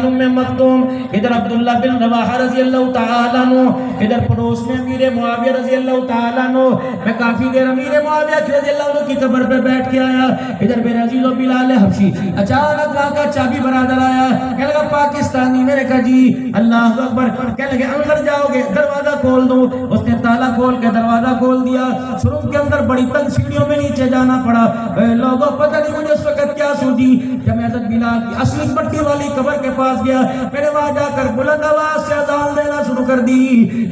ام مکتوم، ادھر عبداللہ بن رواحہ رضی اللہ تعالیٰ عنہ، ادھر پڑوس میں امیر معاویہ رضی اللہ تعالیٰ عنہ۔ میں کافی دیر امیر معاویہ رضی اللہ عنہ کی قبر پہ بیٹھ کے آیا، ادھر میرے عزیز و بلال حبشی اچانک وہاں کا چابی برادر آیا، کہنے لگا پاکستانی، میں نے کہا جی، اللہ اکبر، کہنے لگے اندر جاؤ گے دروازہ کھول دوں؟ اس نے تالا کھول کے دروازہ کھول دیا. شروع کے اندر بڑی تنگ سیڑھیوں میں نیچے جانا پڑا. لوگوں پتہ نہیں مجھے اس وقت کیا سوچی. جب میں حضرت بلال کی اصلی مٹی والی قبر کے پاس گیا, میں نے وہاں جا کر بلند آواز سے اذان دینا شروع کر دی.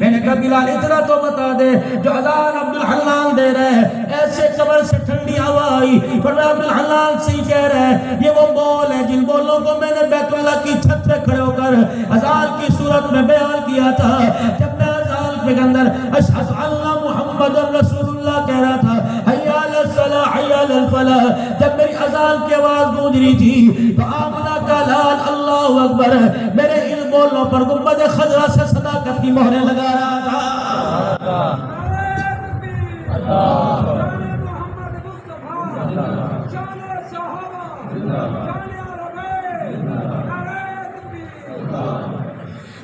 میں نے کہا بلال اتنا تو بتا دے, جو اذان عبد الحنان دے رہے ہیں, ایسے قبر سے ٹھنڈی ہوا آئی, فرمایا عبد الحنان سے کہہ رہے ہیں یہ وہ بول ہیں جن بولوں کو میں نے بیت اللہ کی چھت پہ کھڑے ہو کر اذان کی صورت میں بیان کیا تھا. جب میں اذان کے اندر اشہد ان محمد رسول اللہ کہہ رہا تھا, حی علی الصلاۃ حی علی الفلاح, جب میری اذان کی آواز گونج رہی تھی تو آمنہ کا لال اللہ اکبر میرے ان بولوں پر گنبد خضرا سے صداقت کی مہریں لگا رہا تھا.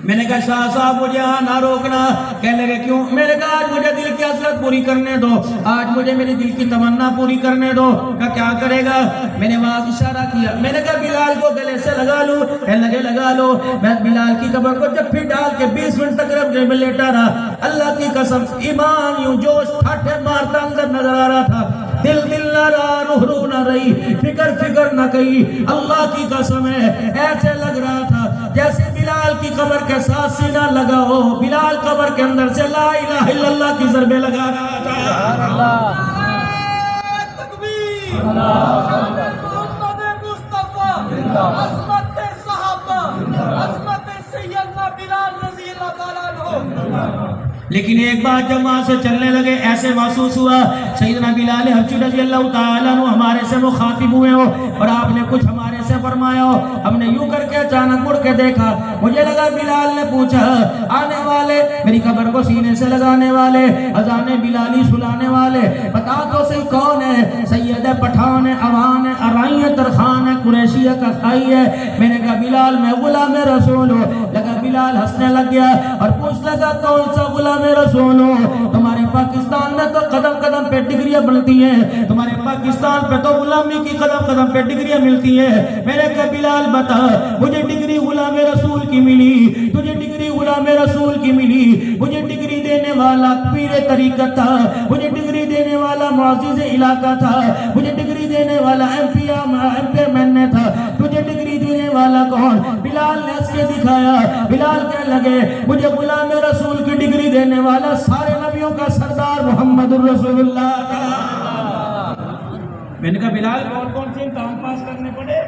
میں نے کہا شاہ صاحب مجھے یہاں نہ روکنا. کہنے لگے کیوں؟ میں نے کہا آج مجھے دل کی حسرت پوری کرنے دو, آج مجھے میری دل کی تمنا پوری کرنے دو. کہا کیا کرے گا؟ میں نے وہاں اشارہ کیا, میں نے کہا بلال کو گلے سے لگا لوں. کہنے لگے لگا لو. میں بلال کی قبر کو جب پھر ڈال کے 20 منٹ تک رب میں لیٹا رہا, اللہ کی قسم ایمان یوں جوش ٹھاٹھے مارتا اندر نظر آ رہا تھا. دل دل نہ رہا, روح روح نہ رہی, فکر فکر نہ کہی. اللہ کی قسم ہے ایسے لگ رہا تھا جیسے بلال کی قبر کے ساتھ سینہ لگا ہو, بلال قبر کے اندر سے لا الہ الا اللہ کی ضربیں لگا رہا تھا. تکبیر, محمد مصطفیٰ, عظمت صحابہ, عظمت سیدنا بلال رضی اللہ تعالیٰ عنہ. لیکن ایک بات جب وہاں سے چلنے لگے ایسے محسوس ہوا سیدنا بلال حبشی رضی اللہ تعالیٰ عنہ ہمارے سے مخاطب ہوئے ہو اور آپ نے کچھ ہمارے سے فرمایا ہو. ہم نے یوں کر کے اچانک مڑ کے دیکھا, مجھے لگا بلال نے پوچھا آنے والے, میری قبر کو سینے سے لگانے والے, اذان بلالی سلانے والے, بتا تو صحیح کون ہے؟ سید پٹھان ہے, اوان ہے, ارائی ہے, ترخان ہے, قریشی ہے, قصائی ہے. میں نے کہا بلال میں غلام رسول ہوں. لگا بلال ہنسنے لگ گیا اور پوچھ لگا کون سا غلام رسول ہو؟ تمہارے پاکستان میں تو قدم قدم پہ ڈگریاں بنتی ہیں, تمہارے پاکستان پہ تو غلامی کی قدم قدم پہ ڈگریاں ملتی ہیں. میں نے کہا بلال بتا, مجھے ڈگری غلام رسول کی ملی, تجھے ڈگری غلام رسول کی ملی. مجھے ڈگری دینے والا پیر طریقت تھا, مجھے ڈگری دینے والا معزز علاقہ تھا, مجھے ڈگری دینے والا ایم پی ایم این تھا. تجھے ڈگری دینے والا کون؟ بلال نے اس کے دکھایا. بلال کہنے لگے مجھے غلام رسول کی ڈگری دینے والا سارے نبیوں کا سردار محمد الرسول اللہ کا. میں نے کہا بلال کون کون سے امتحان پاس کرنے پڑے؟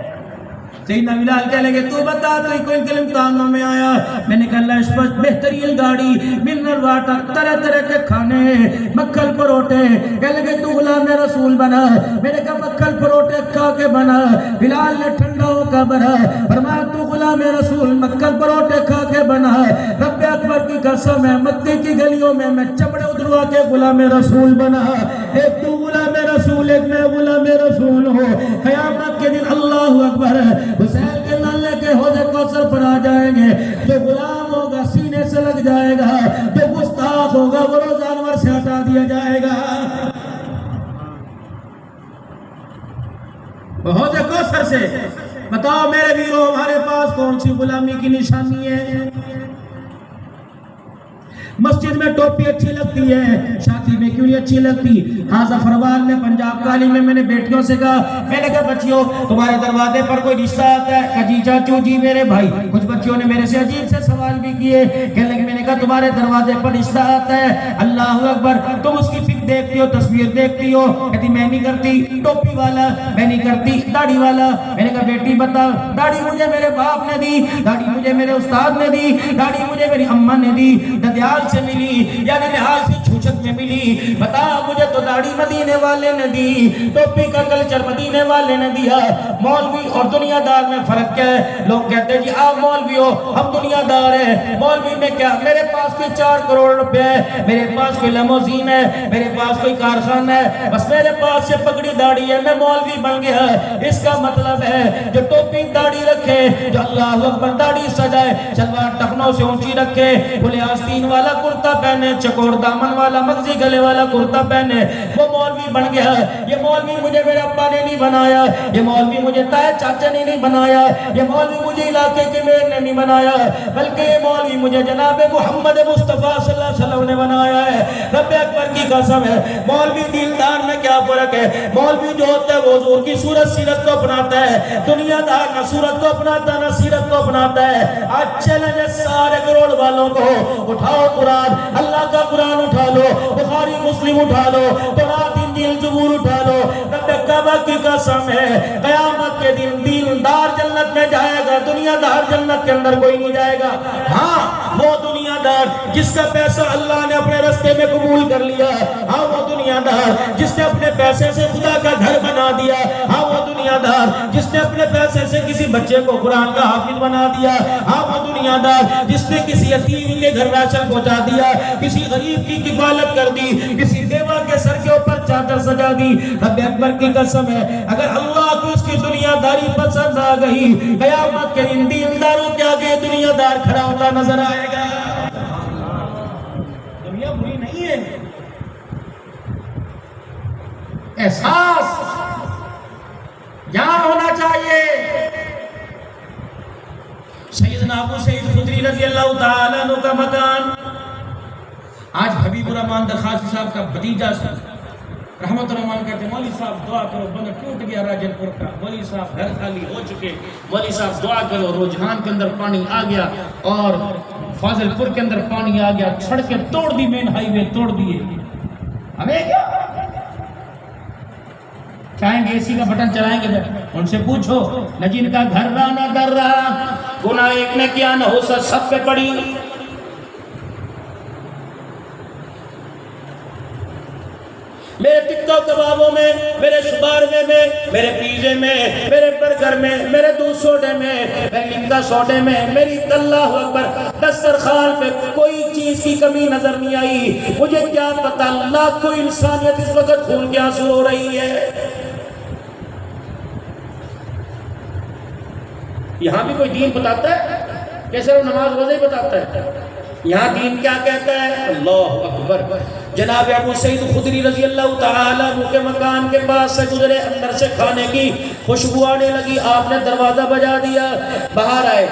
سیدنا بلال کہنے لگے تو بتا تو کوئی امتحانوں میں آیا. میں نے کہا لشپت بہترین گاڑی, منرل واٹر, طرح طرح کے کھانے, مکھن پروٹے. کہنے لگے تو غلام رسول بنا. میں نے کہا مکھن پروٹے کھا کے بنا. بلال نے ٹھنڈا ہو کر بنا. فرمایا تو غلام رسول مکھن پروٹے کھا کے بنا. رب اکبر کی قسم ہے مکے کی گلیوں میں چمڑے ادھروا کے غلام رسول بنا. ایک تو غلام رسول, ایک میں غلام رسول ہوں. قیامت کے دن اللہ اکبر حسین کے نالے کے حوض کوثر پر آ جائیں گے. جو غلام ہوگا سینے سے لگ جائے گا, جو گستاخ ہوگا وہ روزانور سے ہٹا دیا جائے گا. حوض کوثر سے بتاؤ میرے ویرو ہمارے پاس کون سی غلامی کی نشانی ہے؟ مسجد میں ٹوپی اچھی لگتی ہے, شادی میں کیوں نہیں اچھی لگتی؟ ہاں ظفروال میں پنجاب کالی میں نے بیٹیوں سے کہا, میں نے کہا بچیوں تمہارے دروازے پر کوئی رشتہ آتا ہے؟ کہا جی چاچو جی میرے بھائی. کچھ بچیوں نے میرے سے عجیب سے سوال بھی کیے. کہنے لگے میں نے کہا تمہارے دروازے پر رشتہ آتا ہے؟ اللہ اکبر, تم اس کی پک دیکھتی ہو, تصویر دیکھتی ہو؟ کہتی میں نہیں کرتی. ٹوپی والا میں نہیں کرتی. داڑھی والا. میں نے کہا بیٹی بتا, داڑھی مجھے میرے باپ نے دی, داڑھی مجھے میرے استاد نے دی, داڑھی مجھے میری اماں نے دی, ددیال سے ملی یا ننہال سے چھوچک میں ملی. بتا مجھے تو داڑھی مدینے والے نے دی, ٹوپی کا کلچر مدینے والے نے دیا. مولوی اور دنیا دار میں فرق کیا ہے؟ لوگ کہتے ہیں جی آپ مولوی ہو ہم دنیا دار ہیں. مولوی میں کیا, میرے پاس کوئی 4 کروڑ روپے ہے, میرے پاس کوئی لیموزین ہے, میرے پاس کوئی کارخانہ ہے, بس میرے پاس یہ پگڑی داڑھی ہے, میں مولوی بن گیا. اس کا مطلب ہے جو ٹوپی داڑھی رکھے, جو اللہ اکبر داڑھی سجائے, شلوار ٹخنوں سے اونچی رکھے, کھلے آستین والا کرتا پہنے, چکور دامن والا مغزی گلے والا کرتا پہنے, وہ مولوی بن گیا. یہ مولوی مجھے میرے ابا نے نہیں بنایا, یہ مولوی مجھے مجھے تائے چاچا نے نہیں بنایا، یہ مولوی مجھے علاقے کے میر نے نہیں بنایا، بلکہ یہ مولوی مجھے جناب محمد مصطفیٰ صلی اللہ علیہ وسلم نے بنایا ہے۔ رب اکبر کی قسم ہے، مولوی دیندار میں کیا فرق ہے؟ مولوی جو ہوتا ہے وہ حضور کی صورت سیرت کو اپناتا ہے، دنیا دار نہ صورت کو اپناتا نہ سیرت کو اپناتا ہے۔ آج چیلنج ہے سارے کروڑ والوں کو، اٹھاؤ قرآن، اللہ کا قرآن اٹھا لو، بخاری مسلم اٹھا لو، تورات انجیل زبور اٹھا لو۔ رب کعبہ کی قسم ہے، قیامت کے دن دیندار جنت میں جائے گا، دنیا دار جنت کے اندر کوئی نہیں جائے گا۔ ہاں وہ دنیا دار جس کا پیسہ اللہ نے اپنے رستے میں قبول کر لیا، ہاں وہ دنیا دار جس نے اپنے پیسے سے خدا کا گھر بنا دیا، ہاں وہ دنیا دار جس نے اپنے پیسے سے کسی بچے کو قرآن کا حافظ بنا دیا، ہاں وہ دنیا دار جس نے کسی یتیم کے گھر راشن پہنچا دیا، کسی غریب کی کفالت کر دی، کسی بیوہ کے سر کے اوپر چادر سجا دی۔ رب اکبر کی قسم ہے، اگر اللہ کو اس کی دنیا داری پسند آ گئی، قیامت کے دن دینداروں کے آگے دنیا دار کھڑا ہوتا نظر آئے گا۔ دنیا بری نہیں ہے، احساس یہاں ہونا چاہیے۔ سیدنا ابو سعید خدری رضی اللہ تعالیٰ عنہ کا مکان آج حبیب الرحمن درخواسی صاحب کا بھتیجا رحمت الرحمن کہتے ہیں مولوی صاحب دعا کرو، بند ٹوٹ گیا راجن پور کا، مولوی صاحب گھر خالی ہو چکے، مولوی صاحب دعا کرو، رجحان کے اندر پانی آ گیا اور فاضل پور کے اندر پانی آ گیا، سڑکیں توڑ دی، مین ہائی وے توڑ دیے۔ ہمیں کیا چاہیں گے اے سی کا بٹن چلائیں گے؟ ان سے پوچھو نہ جن کا گھر رہا نہ در رہا، گناہ ایک نے کیا نہ ہو سب پہ پڑی۔ میرے ٹکا کبابوں میں، میرے شباروے میں، میرے پیزے میں، میرے برگر میں، میرے دودھ سوڈے میں، میرے لنگا سوڈے میں، میری اللہ اکبر دسترخوان پہ کوئی چیز کی کمی نظر نہیں آئی۔ مجھے کیا پتا لاکھوں انسانیت اس وقت خون کے آنسو رو رہی ہے۔ یہاں بھی کوئی دین بتاتا ہے؟ کیسے وہ نماز روزے بتاتا ہے؟ یہاں دین کیا کہتا ہے؟ اللہ اکبر۔ جناب ابو سعید خدری رضی اللہ تعالیٰ عنہ کے مکان کے پاس سے گزرے، اندر سے کھانے کی خوشبو آنے لگی، آپ نے دروازہ بجا دیا، باہر آئے،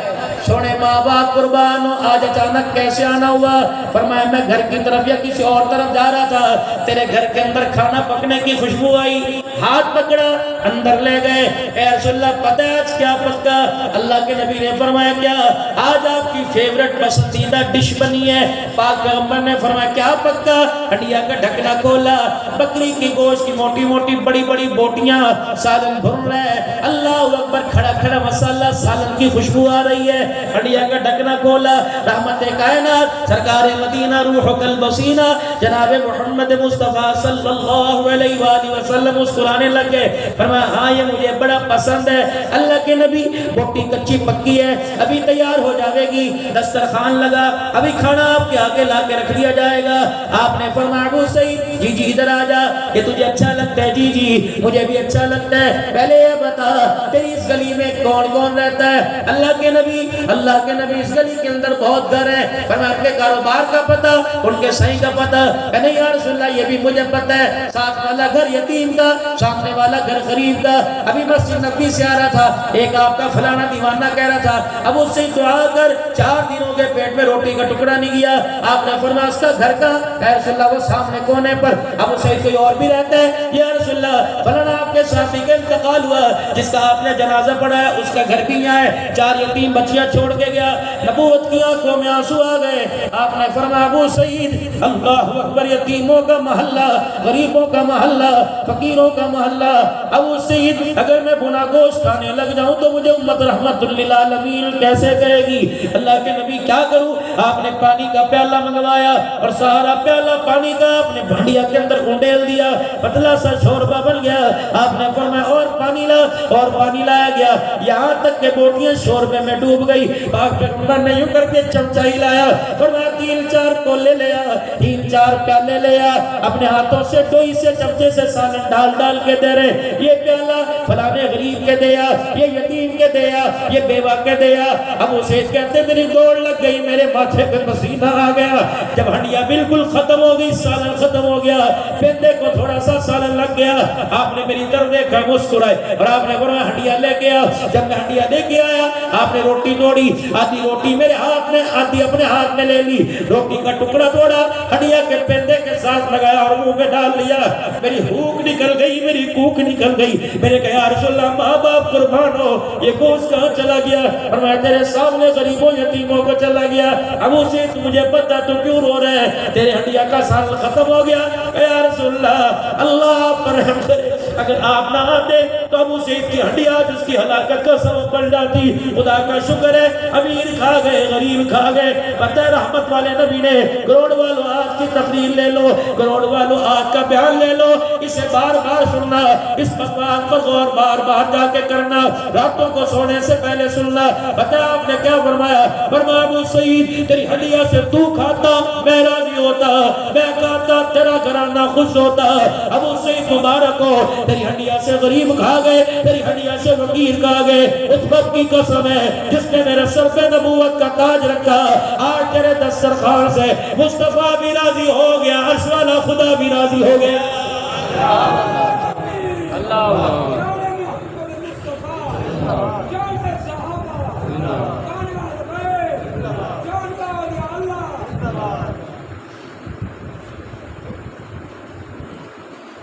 سونے ماں باپ قربان ہو، آج اچانک کیسے آنا ہوا؟ فرمایا میں گھر کی طرف یا کسی اور طرف جا رہا تھا، تیرے گھر کے اندر کھانا پکنے کی خوشبو آئی، ہاتھ پکڑا، اندر لے گئے، اے رسول اللہ پتہ ہے آج کیا پکا؟ اللہ کے نبی نے فرمایا کیا؟ آج آپ کی فیورٹ پسندیدہ ڈش بنی ہے۔ پاک پیغمبر نے فرمایا کیا پکا؟ ہڈیا کا ڈھکنا کھولا، بکری کی گوشت کی موٹی موٹی بڑی بڑی بوٹیاں، سالن بھر رہے، اللہ اکبر، کھڑا کھڑا مسالہ، سالن کی خوشبو آ رہی ہے، ہڈیا کا ڈھکنا کھولا، رحمت کائنات سرکار مدینہ روح قلب سینہ جناب محمد مصطفیٰ صلی اللہ علیہ وآلہ وسلم مسکرانے لگے، فرمایا ہاں یہ مجھے بڑا پسند ہے۔ اللہ کے نبی بوٹی کچی پکی ہے، ابھی تیار ہو جاوے گی، دسترخوان لگا، ابھی کھانا آپ کے آگے لا کے رکھ دیا جائے گا۔ آپ نے فرمایا ابو سعید جی جی ادھر آ جا، یہ تجھے اچھا لگتا ہے؟ جی جی مجھے بھی اچھا لگتا ہے، پہلے یہ بتا تیری اس گلی میں کون کون رہتا ہے؟ اللہ کے نبی اس گلی کے اندر بہت گھر ہیں، فرمایا آپ کے کاروبار کا پتہ، ان کے صحیح کا پتہ؟ کہنے یا رسول اللہ یہ بھی مجھے پتہ ہے، ساتھ والا گھر یتیم کا، سامنے والا گھر غریب کا، ابھی مسجد نبی سے آ رہا تھا، ایک آپ کا فلانا دیوانہ کہہ رہا تھا اب اس سے دعا کر 4 دنوں کے پیٹ میں روٹی کا ٹکڑا نہیں گیا۔ آپ نے فرمایا اس کا گھر کا؟ اے رسول اللہ وہ سامنے کونے پر۔ ابو سعید کوئی اور بھی رہتا ہے؟ یا رسول اللہ فلانا آپ کے ساتھی کا انتقال ہوا جس کا آپ نے جنازہ پڑھا ہے، اس کا گھر بھی یہاں ہے، 4 یتیم بچیاں چھوڑ کے گیا۔ نبوت کی آنکھوں میں آنسو آ گئے، آپ نے فرمایا ابو سعید اللہ اکبر، یتیموں کا محلہ، غریبوں کا محلہ، فقیروں کا محلہ۔ ابو سعید اگر میں بنا گوشت کھانے لگ جاؤں تو مجھے امت رحمت للعالمین کیسے کہے گی؟ اللہ کے نبی کیا کروں؟ آپ نے پانی کا پیالہ منگوایا اور سارا پیالہ پانی کا آپ نے بھانڈیا کے اندر انڈیل دیا، پتلا سا شوربہ بن گیا۔ آپ نے فرمایا اور پانی لا، اور پانی لایا گیا، یہاں تک کہ بوٹیاں شوربے میں ڈوب گئی۔ پاک پیغمبر نے یوں کر کے چمچہ ہی لایا، فرمایا 3-4 کولے لے آ، 3-4 پیالے لے آ، اپنے ہاتھوں سے ڈوئی سے چمچے سے سالن ڈال ڈال کے دے رہے، یہ پیالہ فلانے غریب کے دیا، یہ یتیم کے دیا، یہ بیوہ کے دیا۔ ابو سعید کہتے میری دوڑ لگ گئی، میرے ماتھے پہ پسینہ آ گیا. جب ہنڈیا بالکل ختم ہو گئی, سالن ختم ہو گیا, بندے کو تھوڑا سا سالن لگ گیا, آپ نے میری طرف دیکھا, مسکرائے اور آپ نے فرمایا ہنڈیا لے کے آ. جب میں ہنڈیا لے کے آیا, آپ نے روٹی توڑی, آدھی روٹی میرے ہاتھ میں, آدھی اپنے ہاتھ میں لے لی, روٹی کا ٹکڑا توڑا, ہنڈیا کے بندے کے ساتھ لگایا اور منہ میں ڈال لیا. میری بھوک نکل گئی, میری کوک نکل گئی. میں نے کہا یا رسول اللہ, ماں باپ قربان ہو, یہ گوشت کہاں چلا گیا؟ اور میں تیرے سامنے غریبوں یتیموں کو چلا گیا. ابو سعید مجھے پتا تو کیوں رو رہے ہیں, تیرے ہنڈیا کا سال ختم ہو گیا. یا رسول اللہ, اللہ پر رحم کرے, اگر آپ نہ آتے تو ابو سعید کی ہنڈیا جس کی ہلاکت کا سبب بن جاتی. خدا کا شکر ہے, امیر کھا گئے, غریب کھا گئے. پتہ رحمت والے نبی نے, کروڑ والوں آج کی تقریر لے لو, کروڑ والوں آج کا بیان لے لو, اسے بار بار سننا, اس بات پر غور بار بار جا کے کرنا, راتوں کو سونے سے پہلے سننا. پتہ آپ نے کیا فرمایا؟ فرمایا ابو سعید, تیری ہنڈیا سے تو کھاتا میں راضی ہوتا, میں کھاتا تیرا گھرانہ خوش ہوتا. ابو سعید مبارک ہو, تیری ہنڈیا سے غریب کھا گئے, تیری ہنڈیا سے فقیر کھا گئے. اس وقت کی قسم ہے جس نے میرے سر پہ نبوت کا تاج رکھا, آج تیرے دسترخوان سے مصطفیٰ بھی راضی ہو گیا, عرش والا خدا بھی راضی ہو گیا.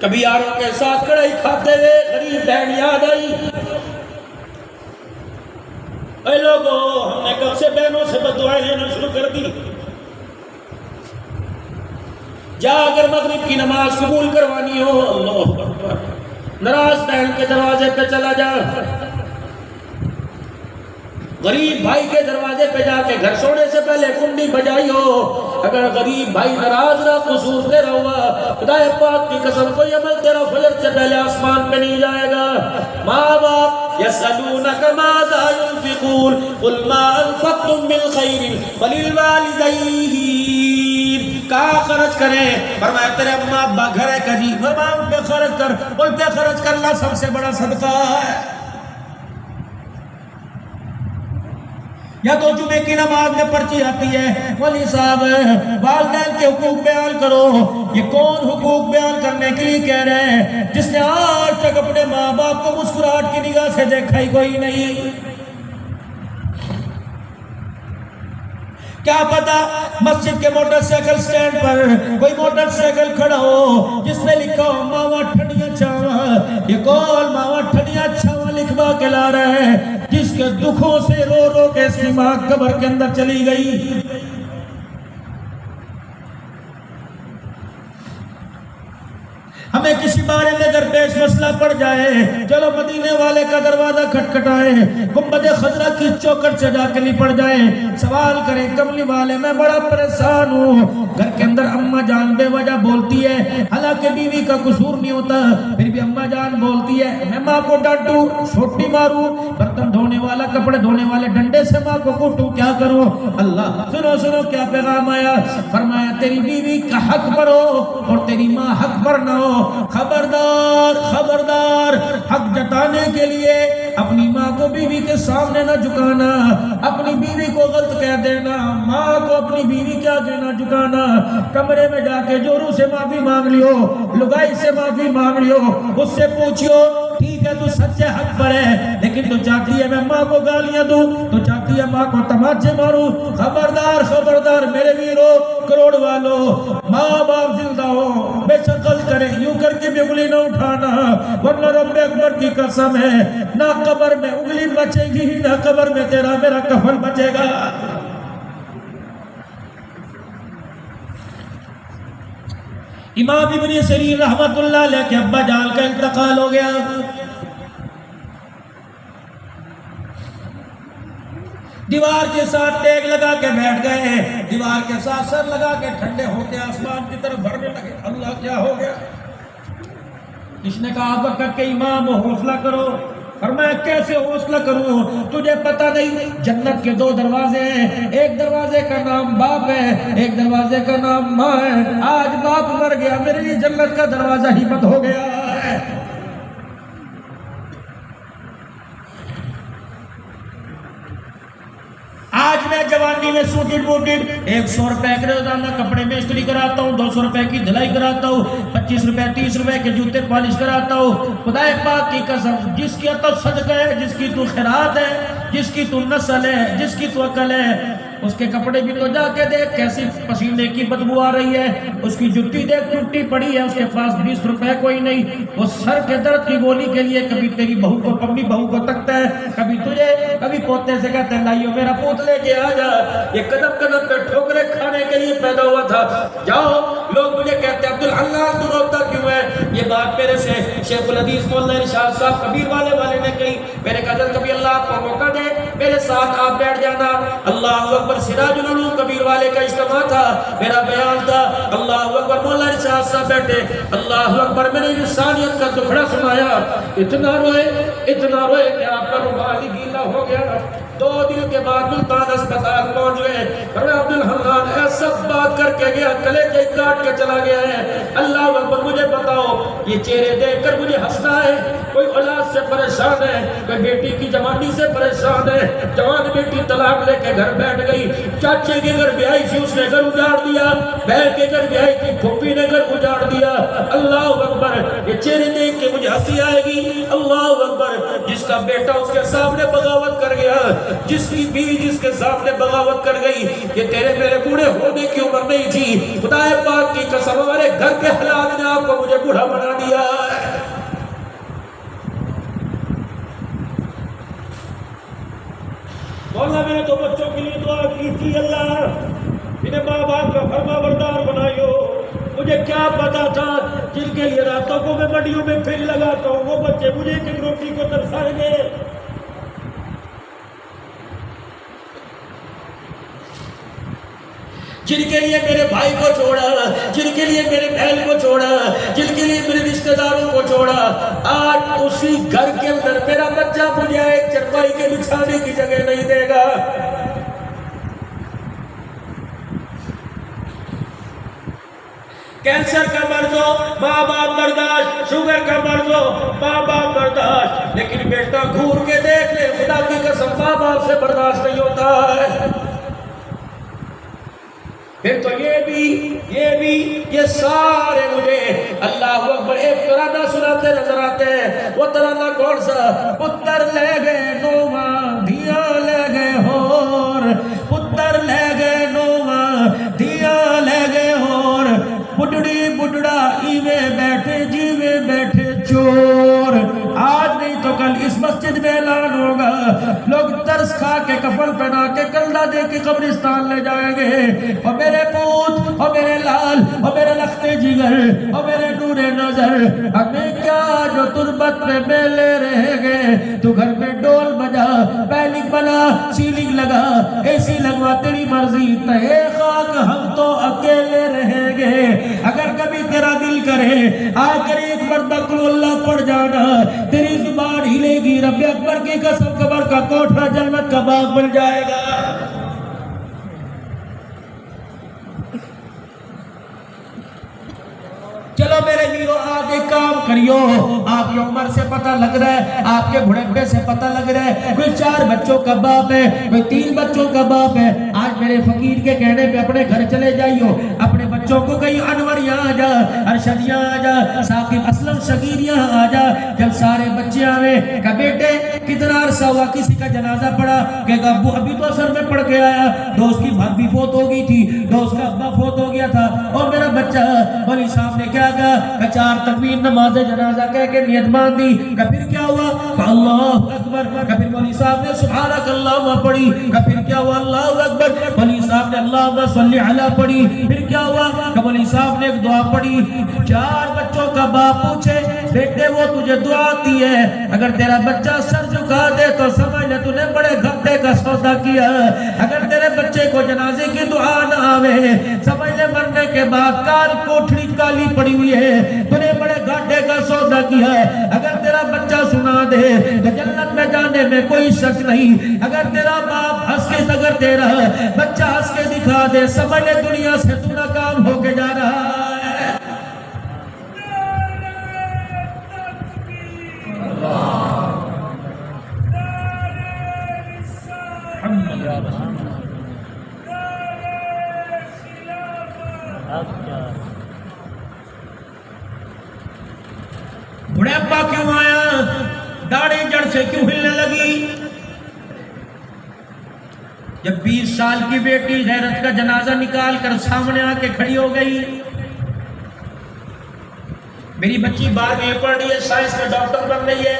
کبھی یاروں کے ساتھ کڑھائی کھاتے ہوئے غریب بہن یاد آئی. اے لوگو, ہم نے کب سے بہنوں سے بددعائیں لینا شروع کر دی. جا اگر مغرب کی نماز قبول کروانی ہو, اللہ اکبر, ناراض بہن کے دروازے پہ چلا جا, غریب بھائی کے دروازے پہ جا کے گھر سونے سے پہلے کنڈی بجائی ہو. اگر غریب بھائی ناراض رہا, قصور تیرا ہوا, خدا پاک کی قسم کوئی عمل تیرا فجر سے پہلے آسمان پہ نہیں جائے گا. ماں باپ یسألونک ماذا ينفقون قل ما انفقتم من خیر فللوالدین, کہاں خرچ کریں؟ فرمایا تیرے اماں ابا گھر ہے کجی, فرمایا ان پہ خرچ کر, ان پہ خرچ کرنا سب سے بڑا صدقہ ہے. یا تو جمعے کی نماز میں پرچی آتی ہے, ولی صاحب والدین کے حقوق بیان کرو. یہ کون حقوق بیان کرنے کے لیے کہہ رہے ہیں جس نے آج تک اپنے ماں باپ کو مسکراہٹ کی نگاہ سے دیکھا ہی کوئی نہیں؟ کیا پتا مسجد کے موٹر سائیکل سٹینڈ پر کوئی موٹر سائیکل کھڑا ہو جس میں لکھا ہو ماوا ٹھنڈیاں چھاواں. یہ کون ماوا ٹھنڈیاں چھاواں لکھوا کے لا رہے ہیں جس کے دکھوں سے رو رو کے اس کی ماں قبر کے اندر چلی گئی. ہمیں کسی بارے میں درپیش مسئلہ پڑ جائے, چلو مدینے والے کا دروازہ کھٹکھٹائیں, گنبد خضرا کی چوکھٹ سے جا کے لپٹ جائیں, سوال کریں کملی والے میں بڑا پریشان ہوں. گھر کے اندر اماں جان بے وجہ بولتی ہے, حالانکہ بیوی کا قصور نہیں ہوتا, پھر بھی اماں جان بولتی ہے میں ماں کو ڈانٹوں, چھوٹی ماروں, برتن دھونے والا کپڑے دھونے والے ڈنڈے سے ماں کو کوٹوں, کیا کروں؟ اللہ سنو سنو کیا پیغام آیا. فرمایا تیری بیوی کا حق پر ہو اور تیری ماں حق پر نہ ہو, خبردار خبردار, حق جتانے کے لیے اپنی ماں کو بیوی کے سامنے نہ جھکانا, اپنی بیوی کو غلط کہہ دینا, ماں کو اپنی بیوی کیا کہنا جھکانا. کمرے میں جا کے جورو سے معافی مانگ لیو, لگائی سے معافی مانگ لیو, اس سے پوچھو ٹھیک ہے تو سچے حق پر ہے, لیکن تو چاہتی ہے میں ماں کو گالیاں دوں, تو چاہتی ہے ماں کو تماچے ماروں. خبردار خبردار میرے ویرو, کروڑ والو, ماں باپ زندہ ہو بے شک غلط کریں, یوں کر کے بھی انگلی نہ اٹھانا, ورنہ رب اکبر کی قسم ہے نہ قبر میں انگلی بچے گی نہ قبر میں تیرا میرا کفن بچے گا. امام ابن سیرین رحمت اللہ علیہ کے ابا جان کا انتقال ہو گیا. دیوار کے ساتھ ٹیک لگا کے بیٹھ گئے, دیوار کے ساتھ سر لگا کے ٹھنڈے ہوتے آسمان کی طرف بڑھنے لگے. اللہ کیا ہو گیا؟ اس نے کہا وقت کے امام حوصلہ کرو. فرمایا کیسے حوصلہ کروں, تجھے پتہ نہیں جنت کے 2 دروازے ہیں, ایک دروازے کا نام باپ ہے, ایک دروازے کا نام ماں ہے. آج باپ مر گیا, میرے لیے جنت کا دروازہ ہی بند ہو گیا ہے. آج میں جب جوانی میں سوٹڈ بوٹڈ 100 روپے کے روزانہ کپڑے میں استری کراتا ہوں, 200 روپے کی دھلائی کراتا ہوں, 25 روپے 30 روپے کے جوتے پالش کراتا ہوں. خدا پاک کی قسم, جس کی تو صدقہ ہے, جس کی تو خیرات ہے, جس کی تو نسل ہے, جس کی تو عقل ہے, اس کے کپڑے بھی تو جا کے دیکھ کیسی پسینے کی بدبو آ رہی ہے. اس کی جُتی دیکھ ٹوٹی پڑی ہے, اس کے پاس 20 روپے کوئی نہیں. وہ سر کے درد کی گولی کے لیے کبھی تیری بہو کو, اپنی بہو کو تکتا ہے, کبھی تجھے, کبھی پوتے سے کہتے ہیں لائیو میرا پوت لے کے آ جا. یہ قدم قدم پہ ٹھوکرے کھانے کے لیے پیدا ہوا تھا. جاؤ, لوگ مجھے کہتے ہیں عبدالحنان تو روتا کیوں ہے. یہ بات میرے سے شیخ الحدیث مولانا ارشاد صاحب کبیر والے نے کہی. میں نے کہا کبھی اللہ آپ کو موقع دے میرے ساتھ آپ بیٹھ جانا. اللہ اکبر, سراج العلوم کبیر والے کا اجتماع تھا, میرا بیان تھا. اللہ اکبر, مولانا ارشاد صاحب بیٹھے. اللہ اکبر, میں نے انسانیت کا دکھڑا سنایا. اتنا روئے کہ آپ کا رومال ہی گیلا ہو گیا. 2 دن کے بعد ملتان اسپتال پہنچ گئے. عبدالحنان ایسا بات کر کے گیا, کلیجے کاٹ کے چلا گیا ہے. اللہ اکبر, مجھے بتاؤ یہ چہرے دیکھ کر مجھے ہنسنا ہے. کوئی اولاد سے پریشان ہے, کوئی بیٹی کی جوانی سے پریشان ہے. جوان بیٹی طلاق لے کے گھر بیٹھ گئی. چاچے کے گھر بیائی تھی, اس نے گھر اجاڑ دیا. بہن کے گھر بیائی تھی, پھوپھی نے گھر اجاڑ دیا. اللہ اکبر, یہ چہرے دیکھ کے مجھے ہنسی آئے گی. اللہ اکبر, جس کا بیٹا اس کے سامنے بغاوت کر گیا, جس کی بیوی جس کے سامنے بغاوت کر گئی. یہ تیرے میرے بوڑھے ہونے کی عمر نہیں تھی. خدا پاک کی قسم, ہمارے گھر کے حالات نے آپ کو مجھے بوڑھا بنا دیا. مولا میں نے تو بچوں کے لیے دعا کی تھی, اللہ انہیں ماں باپ کا فرما بردار بنائیو. مجھے کیا پتا تھا جن کے لیے راتوں کو میں منڈیوں میں پھر لگاتا ہوں, وہ بچے مجھے ایک روٹی کو ترسائیں گے. جن کے لیے میرے بھائی کو چھوڑا, جن کے لیے میرے بہن کو چھوڑا, جن کے لیے میرے رشتہ داروں کو چھوڑا, آج اسی گھر کے اندر میرا بچہ مجھے ایک چرپائی کے بچھانے کی جگہ نہیں دے گا. کینسر کا مرض ہو ماں باپ برداشت, شوگر کا مرض ہو ماں باپ برداشت, لیکن بیٹا گھور کے دیکھ لے, خدا کی قسم ماں باپ سے برداشت نہیں ہوتا ہے. پھر تو یہ بھی یہ سارے مجھے اللہ اکبر ایک ترانہ سناتے نظر آتے ہیں. وہ ترانہ کون سا؟ پتر لے گئے نواں دیا لے گئے ہور, پتر لے گئے نواں دیا لے گئے ہور, بڈڑی بڈڑا ایوے بیٹھے جیوے بیٹھے چور. آج نہیں تو کل اس مسجد میں اعلان ہوگا, لوگ ترس کھا کے کفن پہنا کے کلدہ دے کے قبرستان لے جائیں گے. اور میرے پوت, اور میرے لال, اور میرے لخت جگر, اور میرے نور نظر, ہمیں کیا جو تربت میں میلے رہ گئے. تو گھر میں ڈول بجا, پیلنگ بنا, سیلنگ لگا, اے سی لگوا, تیری مرضی, تہے خاک ہم تو اکیلے رہیں گے. اگر کبھی تیرا دل کرے آ کر ایک مرتبہ قل اللہ پڑھ جانا, تیری زبان ہلے گی, رب اکبر کی قسم قبر کا کوٹھا جنت کا باغ بن جائے گا. چلو میرے ہیرو, آپ ایک کام کریو. آپ کی عمر سے پتہ لگ رہا ہے, آپ کے بڑھے سے پتہ لگ رہا ہے, کوئی 4 بچوں کا باپ ہے, کوئی 3 بچوں کا باپ ہے. آج میرے فقیر کے کہنے پہ اپنے گھر چلے جائیو, اپنے بچوں کو کہیں انور یہاں آ جا, ارشد یہاں آ جا, ثاقب اسلم شگیر یہاں آ جا. جب سارے بچے آوے کہ بیٹے کتنا عرصہ ہوا کسی کا جنازہ پڑا, کہ ابو ابھی تو اثر میں پڑھ کے آیا, دوست کی بھابی فوت ہو گئی تھی, دوست کا ابا فوت ہو گیا تھا, اور میرا بچہ مولوی صاحب نے کیا کہا کہ 4 تکبیر نماز جنازہ کہہ کے نیت باندھی. کہ پھر کیا ہوا؟ کہ اللہ اکبر. کہ پھر مولوی صاحب نے سبحانک اللہم پڑھی. کہ پھر کیا ہوا؟ اللہ اکبر. مولوی صاحب نے اللہم صلی علی پڑھی. پھر کیا ہوا؟ کہ مولوی صاحب نے ایک دعا پڑھی. 4 بچوں کا باپ پوچھے, بیٹے وہ تجھے دعا آتی ہے, اگر تیرا بچہ سر جھکا دے تو سمجھ لے تو نے بڑے گھٹے کا سودا کیا. اگر تیرے بچے کو جنازے کی دعا نہ آوے, سمجھ لے مرنے کے بعد کال کوٹھڑی کالی پڑی ہوئی ہے, تو نے بڑے گھاٹے کا سودا کیا ہے. اگر تیرا بچہ سنا دے تو جنت میں جانے میں کوئی شک نہیں. اگر تیرا باپ ہنس کے, اگر تیرا بچہ ہنس کے دکھا دے, سمجھ لے دنیا سے تو ناکام ہو کے جا رہا ہے. بڑھاپا کیوں آیا؟ داڑھی جڑ سے کیوں ہلنے لگی؟ جب 20 سال کی بیٹی غیرت کا جنازہ نکال کر سامنے آ کے کھڑی ہو گئی، میری بچی 12ویں میں پڑھ رہی ہے، سائنس میں ڈاکٹر بن رہی ہے،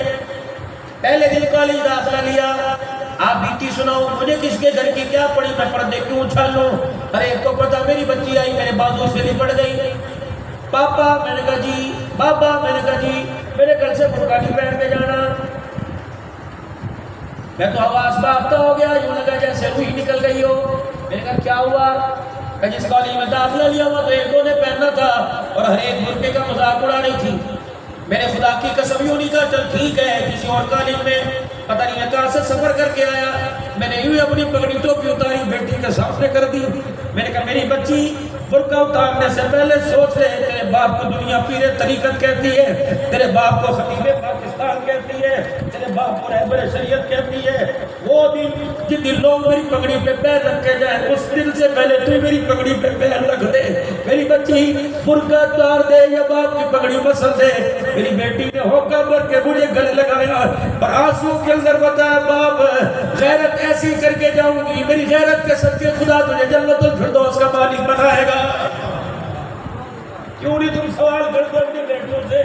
پہلے دن کالج داخلہ لیا، آپ بیٹی سناؤ مجھے کس کے گھر کی کیا پڑی، میں پردے کیوں اچھالوں؟ ارے ایک تو پتا میری بچی آئی میرے بازو سے لپٹ گئی، پاپا میں نے کہا جی، بابا میں نے کہا جی، میرے گھر سے برقع نہیں پہن کے جانا۔ میں تو آواز بافتہ ہو گیا، یوں لگا جیسے روح نکل گئی ہو۔ میں نے کہا کیا ہوا؟ کہ جس کالج میں داخلہ لیا ہوا تو ایک دو نے پہننا تھا اور ہر ایک برقعے کا مذاق اڑا رہی تھی۔ میں نے خدا کی قسم یوں نہیں کہا چل ٹھیک ہے کسی اور کالج میں، پتہ نہیں میں کہاں سے سفر کر کے آیا، میں نے یوں اپنی پگڑی ٹوپی اتاری بیٹی کے سامنے کر دی۔ میں نے کہا میری بچی برقع اتارنے سے پہلے سوچ لے، تیرے باپ کو دنیا پیر طریقت کہتی ہے، تیرے باپ کو خطیب پاکستان کہتی ہے، تیرے باپ کو رہبر شریعت کہتی ہے۔ وہ دن جس دن لوگ میری پگڑی پہ پیر رکھے جائیں اس دن سے پہلے تو میری پگڑی پہ پیر رکھ دے۔ میری بچی برقع اتار دے یا باپ کی پگڑی مسل دے۔ میری بیٹی نے ہوکا بھر کے مجھے گلے لگایا اور آنسو کے اندر بتایا باپ غیرت ایسی کر کے جاؤں گی، میری غیرت کے صدقے خدا تجھے جنت الفردوس کا مالک بنائے گا۔ کیوں نہیں تم سوال کرتے اپنی بیٹیوں سے؟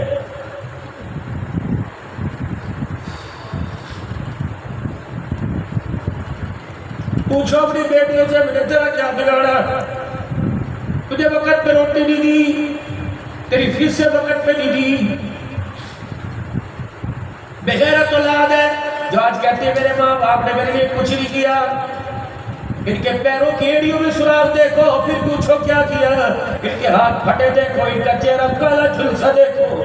پوچھو اپنی بیٹیوں سے میں نے تیرا کیا بگاڑا؟ تجھے وقت پہ روٹی نہیں دی، تیری فیس سے وقت پہ نہیں دی، بغیرت اولاد ہے جو آج کہتی ہے میرے ماں باپ نے میرے لیے کچھ نہیں کیا۔ ان کے پیروں کی ایڑیوں میں سراغ دیکھو، پھر پوچھو کیا کیا، ان کے ہاتھ پھٹے دیکھو، ان کا چہرہ کالا جھلسا دیکھو،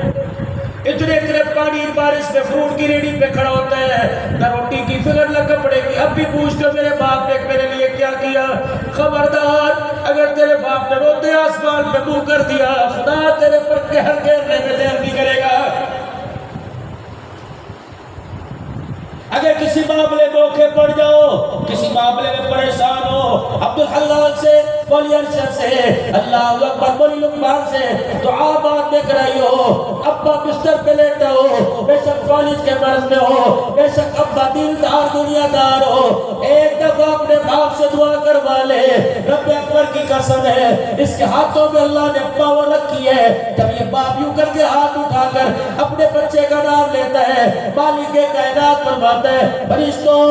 اتنے پانی بارش میں فروٹ کی ریڑھی پہ کھڑا ہوتا ہے، نہ روٹی کی فکر نہ کپڑے کی، اب بھی پوچھتے میرے باپ نے میرے لیے کیا کیا۔ خبردار اگر تیرے باپ نے روتے آسمان پہ منہ کر دیا خدا تیرے پر قہر گھیرنے میں دیر نہیں کرے گا۔ اگر کسی معاملے میں دھوکے پڑ جاؤ، کسی معاملے میں پریشان ہو، عبدالحلال سے مولی ارشد سے اللہ اکبر مولی لقمان سے دعا بات میں کرائی ہو، ابا بستر پہ لیٹا ہو، بے شک فالج کے مرض میں ہو، بے شک ابا دیندار دنیا دار ہو، ایک دفعہ اپنے باپ سے دعا کروا لے، رب اکبر کی قسم ہے اس کے ہاتھوں میں اللہ نے پاور رکھی ہے، جب یہ باپ یوں کر کے ہاتھ اٹھا کر اپنے بچے کا نام لیتا ہے مالک کائنات فرماتا ہے فرشتوں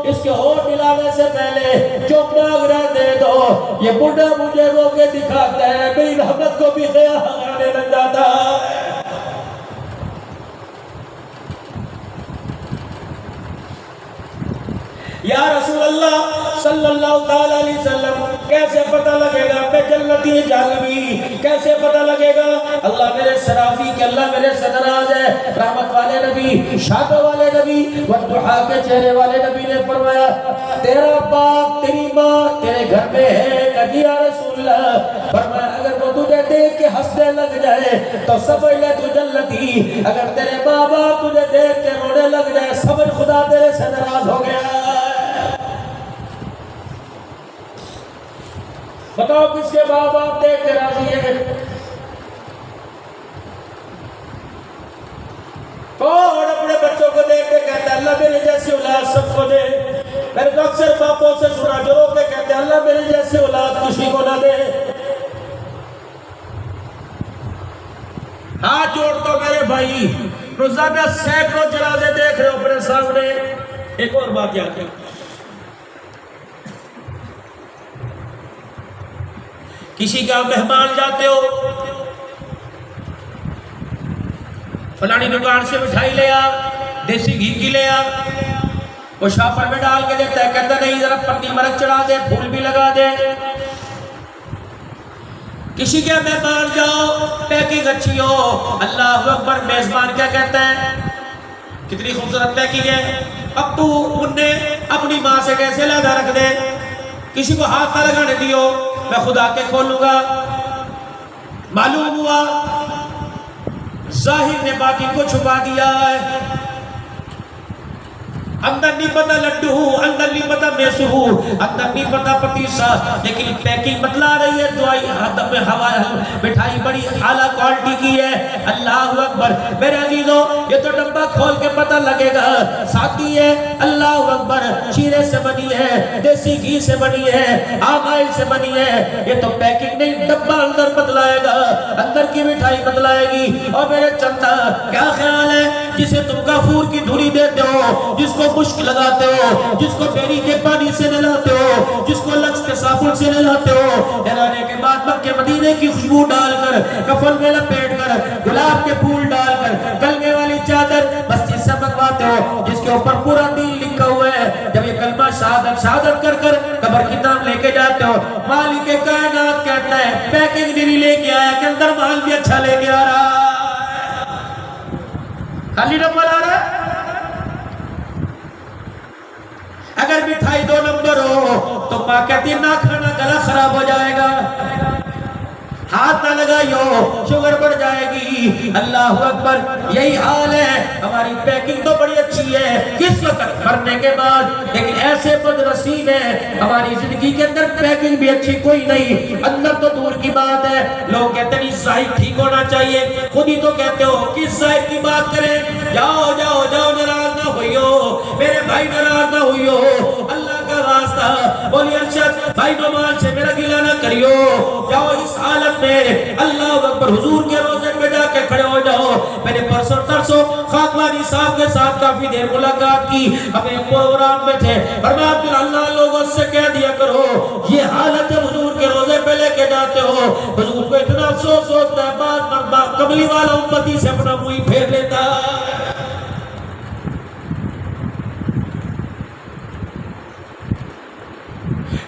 اس کے ہونٹ ملانے سے پہلے جو مانگ رہے دے دو۔ یہ بڑھا مجھے رو کے دکھاتا ہے میری رحمت کو بھی خیال آنے لگ جاتا ہے۔ یا رسول اللہ صلی اللہ علیہ وسلم کیسے پتہ لگے گا میں جنتی جانبی، کیسے پتہ لگے گا؟ اللہ میرے سرافی کہ اللہ میرے سدراز ہے، رحمت والے نبی، شادو والے نبی، والضحا کے چہرے والے نبی نے فرمایا تیرا باپ تیری ماں تیرے گھر میں ہے؟ کہ یا رسول اللہ، فرمایا اگر وہ تجھے دیکھ کے ہنسنے لگ جائے تو سمجھ لے تو جنتی، اگر تیرے ماں باپ تجھے دیکھ کے رونے لگ جائے سمجھ خدا تیرے سے ناراض ہو گیا۔ بتاؤ کس کے باپ آپ دیکھ کے راضی ہے؟ کون اپنے بچوں کو دیکھ کے کہتا ہے اللہ میرے جیسی اولاد سب کو دے؟ میں تو اکثر باپوں سے سنا جو رو کے کہتے ہیں اللہ میرے جیسی اولاد کسی کو نہ دے۔ ہاتھ جوڑ تو میرے بھائی، روزانہ سینکڑوں جنازے دیکھ رہے ہو اپنے سامنے۔ ایک اور بات یاد رکھیں، کسی کا مہمان جاتے ہو، فلانی دکان سے مٹھائی لے آ، دیسی گھی کی لے آ، وہ شاپر میں ڈال کے دیتا ہے، کہتا نہیں ذرا پتی مرک چڑھا دے، پھول بھی لگا دے۔ کسی کے مہمان جاؤ، پیکنگ اچھی ہو، اللہ اکبر، میزبان کیا کہتا ہے کتنی خوبصورت پیکنگ ہے، اب تو انہیں اپنی ماں سے کیسے لگا رکھ دے، کسی کو ہاتھ نہ لگانے دیو، میں خدا کے کھولوں گا۔ معلوم ہوا ظاہر نے باطن کو چھپا دیا ہے، اندر نہیں پتا لڈو ہوں، اندر نہیں پتا میں سو اندر نہیں پتا پتیسا لیکن پیکنگ بتلا رہی ہے دعائی حدب میں ہوا مٹھائی بڑی اعلیٰ کوالٹی کی ہے. اللہ اکبر میرے عزیزوں یہ تو ڈبہ کھول کے پتہ لگے گا ساتھی ہے. اللہ اکبر شیرے سے بنی ہے دیسی گھی سے بنی ہے آم آئل سے بنی ہے. یہ تو پیکنگ نہیں ڈبہ اندر بتلائے گا اندر کی مٹھائی بتلائے گی. اور میرے چندہ کیا خیال ہے جسے تم کافور کی دھوری دیتے ہو جس کو خشک لگاتے ہو جس کو بیری کے پانی سے نلاتے ہو جس کو لکس کے صابن سے نلاتے ہو نلانے کے بعد مکہ مدینے کی خوشبو ڈال کر کفن میں لپیٹ کر گلاب کے پھول ڈال کر کلمے والی چادر مسجد سے منگواتے ہو جس کے اوپر پورا دین لکھا ہوا ہے. جب یہ کلمہ شہادت کر کر قبر کی نام لے کے جاتے ہو مالک کائنات کہتا ہے پیکنگ نہیں لے کے آیا کہ اندر مال بھی اچھا لے کے آ رہا ہے خالی ڈبہ لا رہا ہے. اگر مٹھائی 2 نمبر ہو تو ماں کہتی ہے نہ کھانا گلا خراب ہو جائے گا ہاتھ نہ لگائیو شوگر بڑھ جائے گی. اللہ اکبر یہی حال ہے. ہماری پیکنگ تو بڑی اچھی ہے کس وقت مرنے کے بعد لیکن ایسے بد نصیب ہے ہماری زندگی کے اندر پیکنگ بھی اچھی کوئی نہیں اندر تو دور کی بات ہے. لوگ کہتے ہیں ظاہر ٹھیک ہونا چاہیے خود ہی تو کہتے ہو کس ظاہر کی بات کریں. جاؤ جاؤ جاؤ ناراض نہ ہوئیو میرے بھائی ناراض نہ ہوئیو اللہ کا واسطہ بولی ارشد بھائی نماز سے میرا گلہ نہ کریو. جاؤ اس حالت میں اللہ اکبر حضور کے روزے پہ جا کے کھڑے ہو جاؤ. میں نے پرسوں ترسوں خاکوانی صاحب کے ساتھ کافی دیر ملاقات کی ہمیں پروگرام میں تھے فرمایا عبداللہ لوگوں سے کہہ دیا کرو یہ حالت ہے حضور کے روزے پہ لے کے جاتے ہو حضور کو اتنا افسوس ہوتا ہے بعد قبلی والا امتی سے اپنا منہ پھیر لیتا ہے.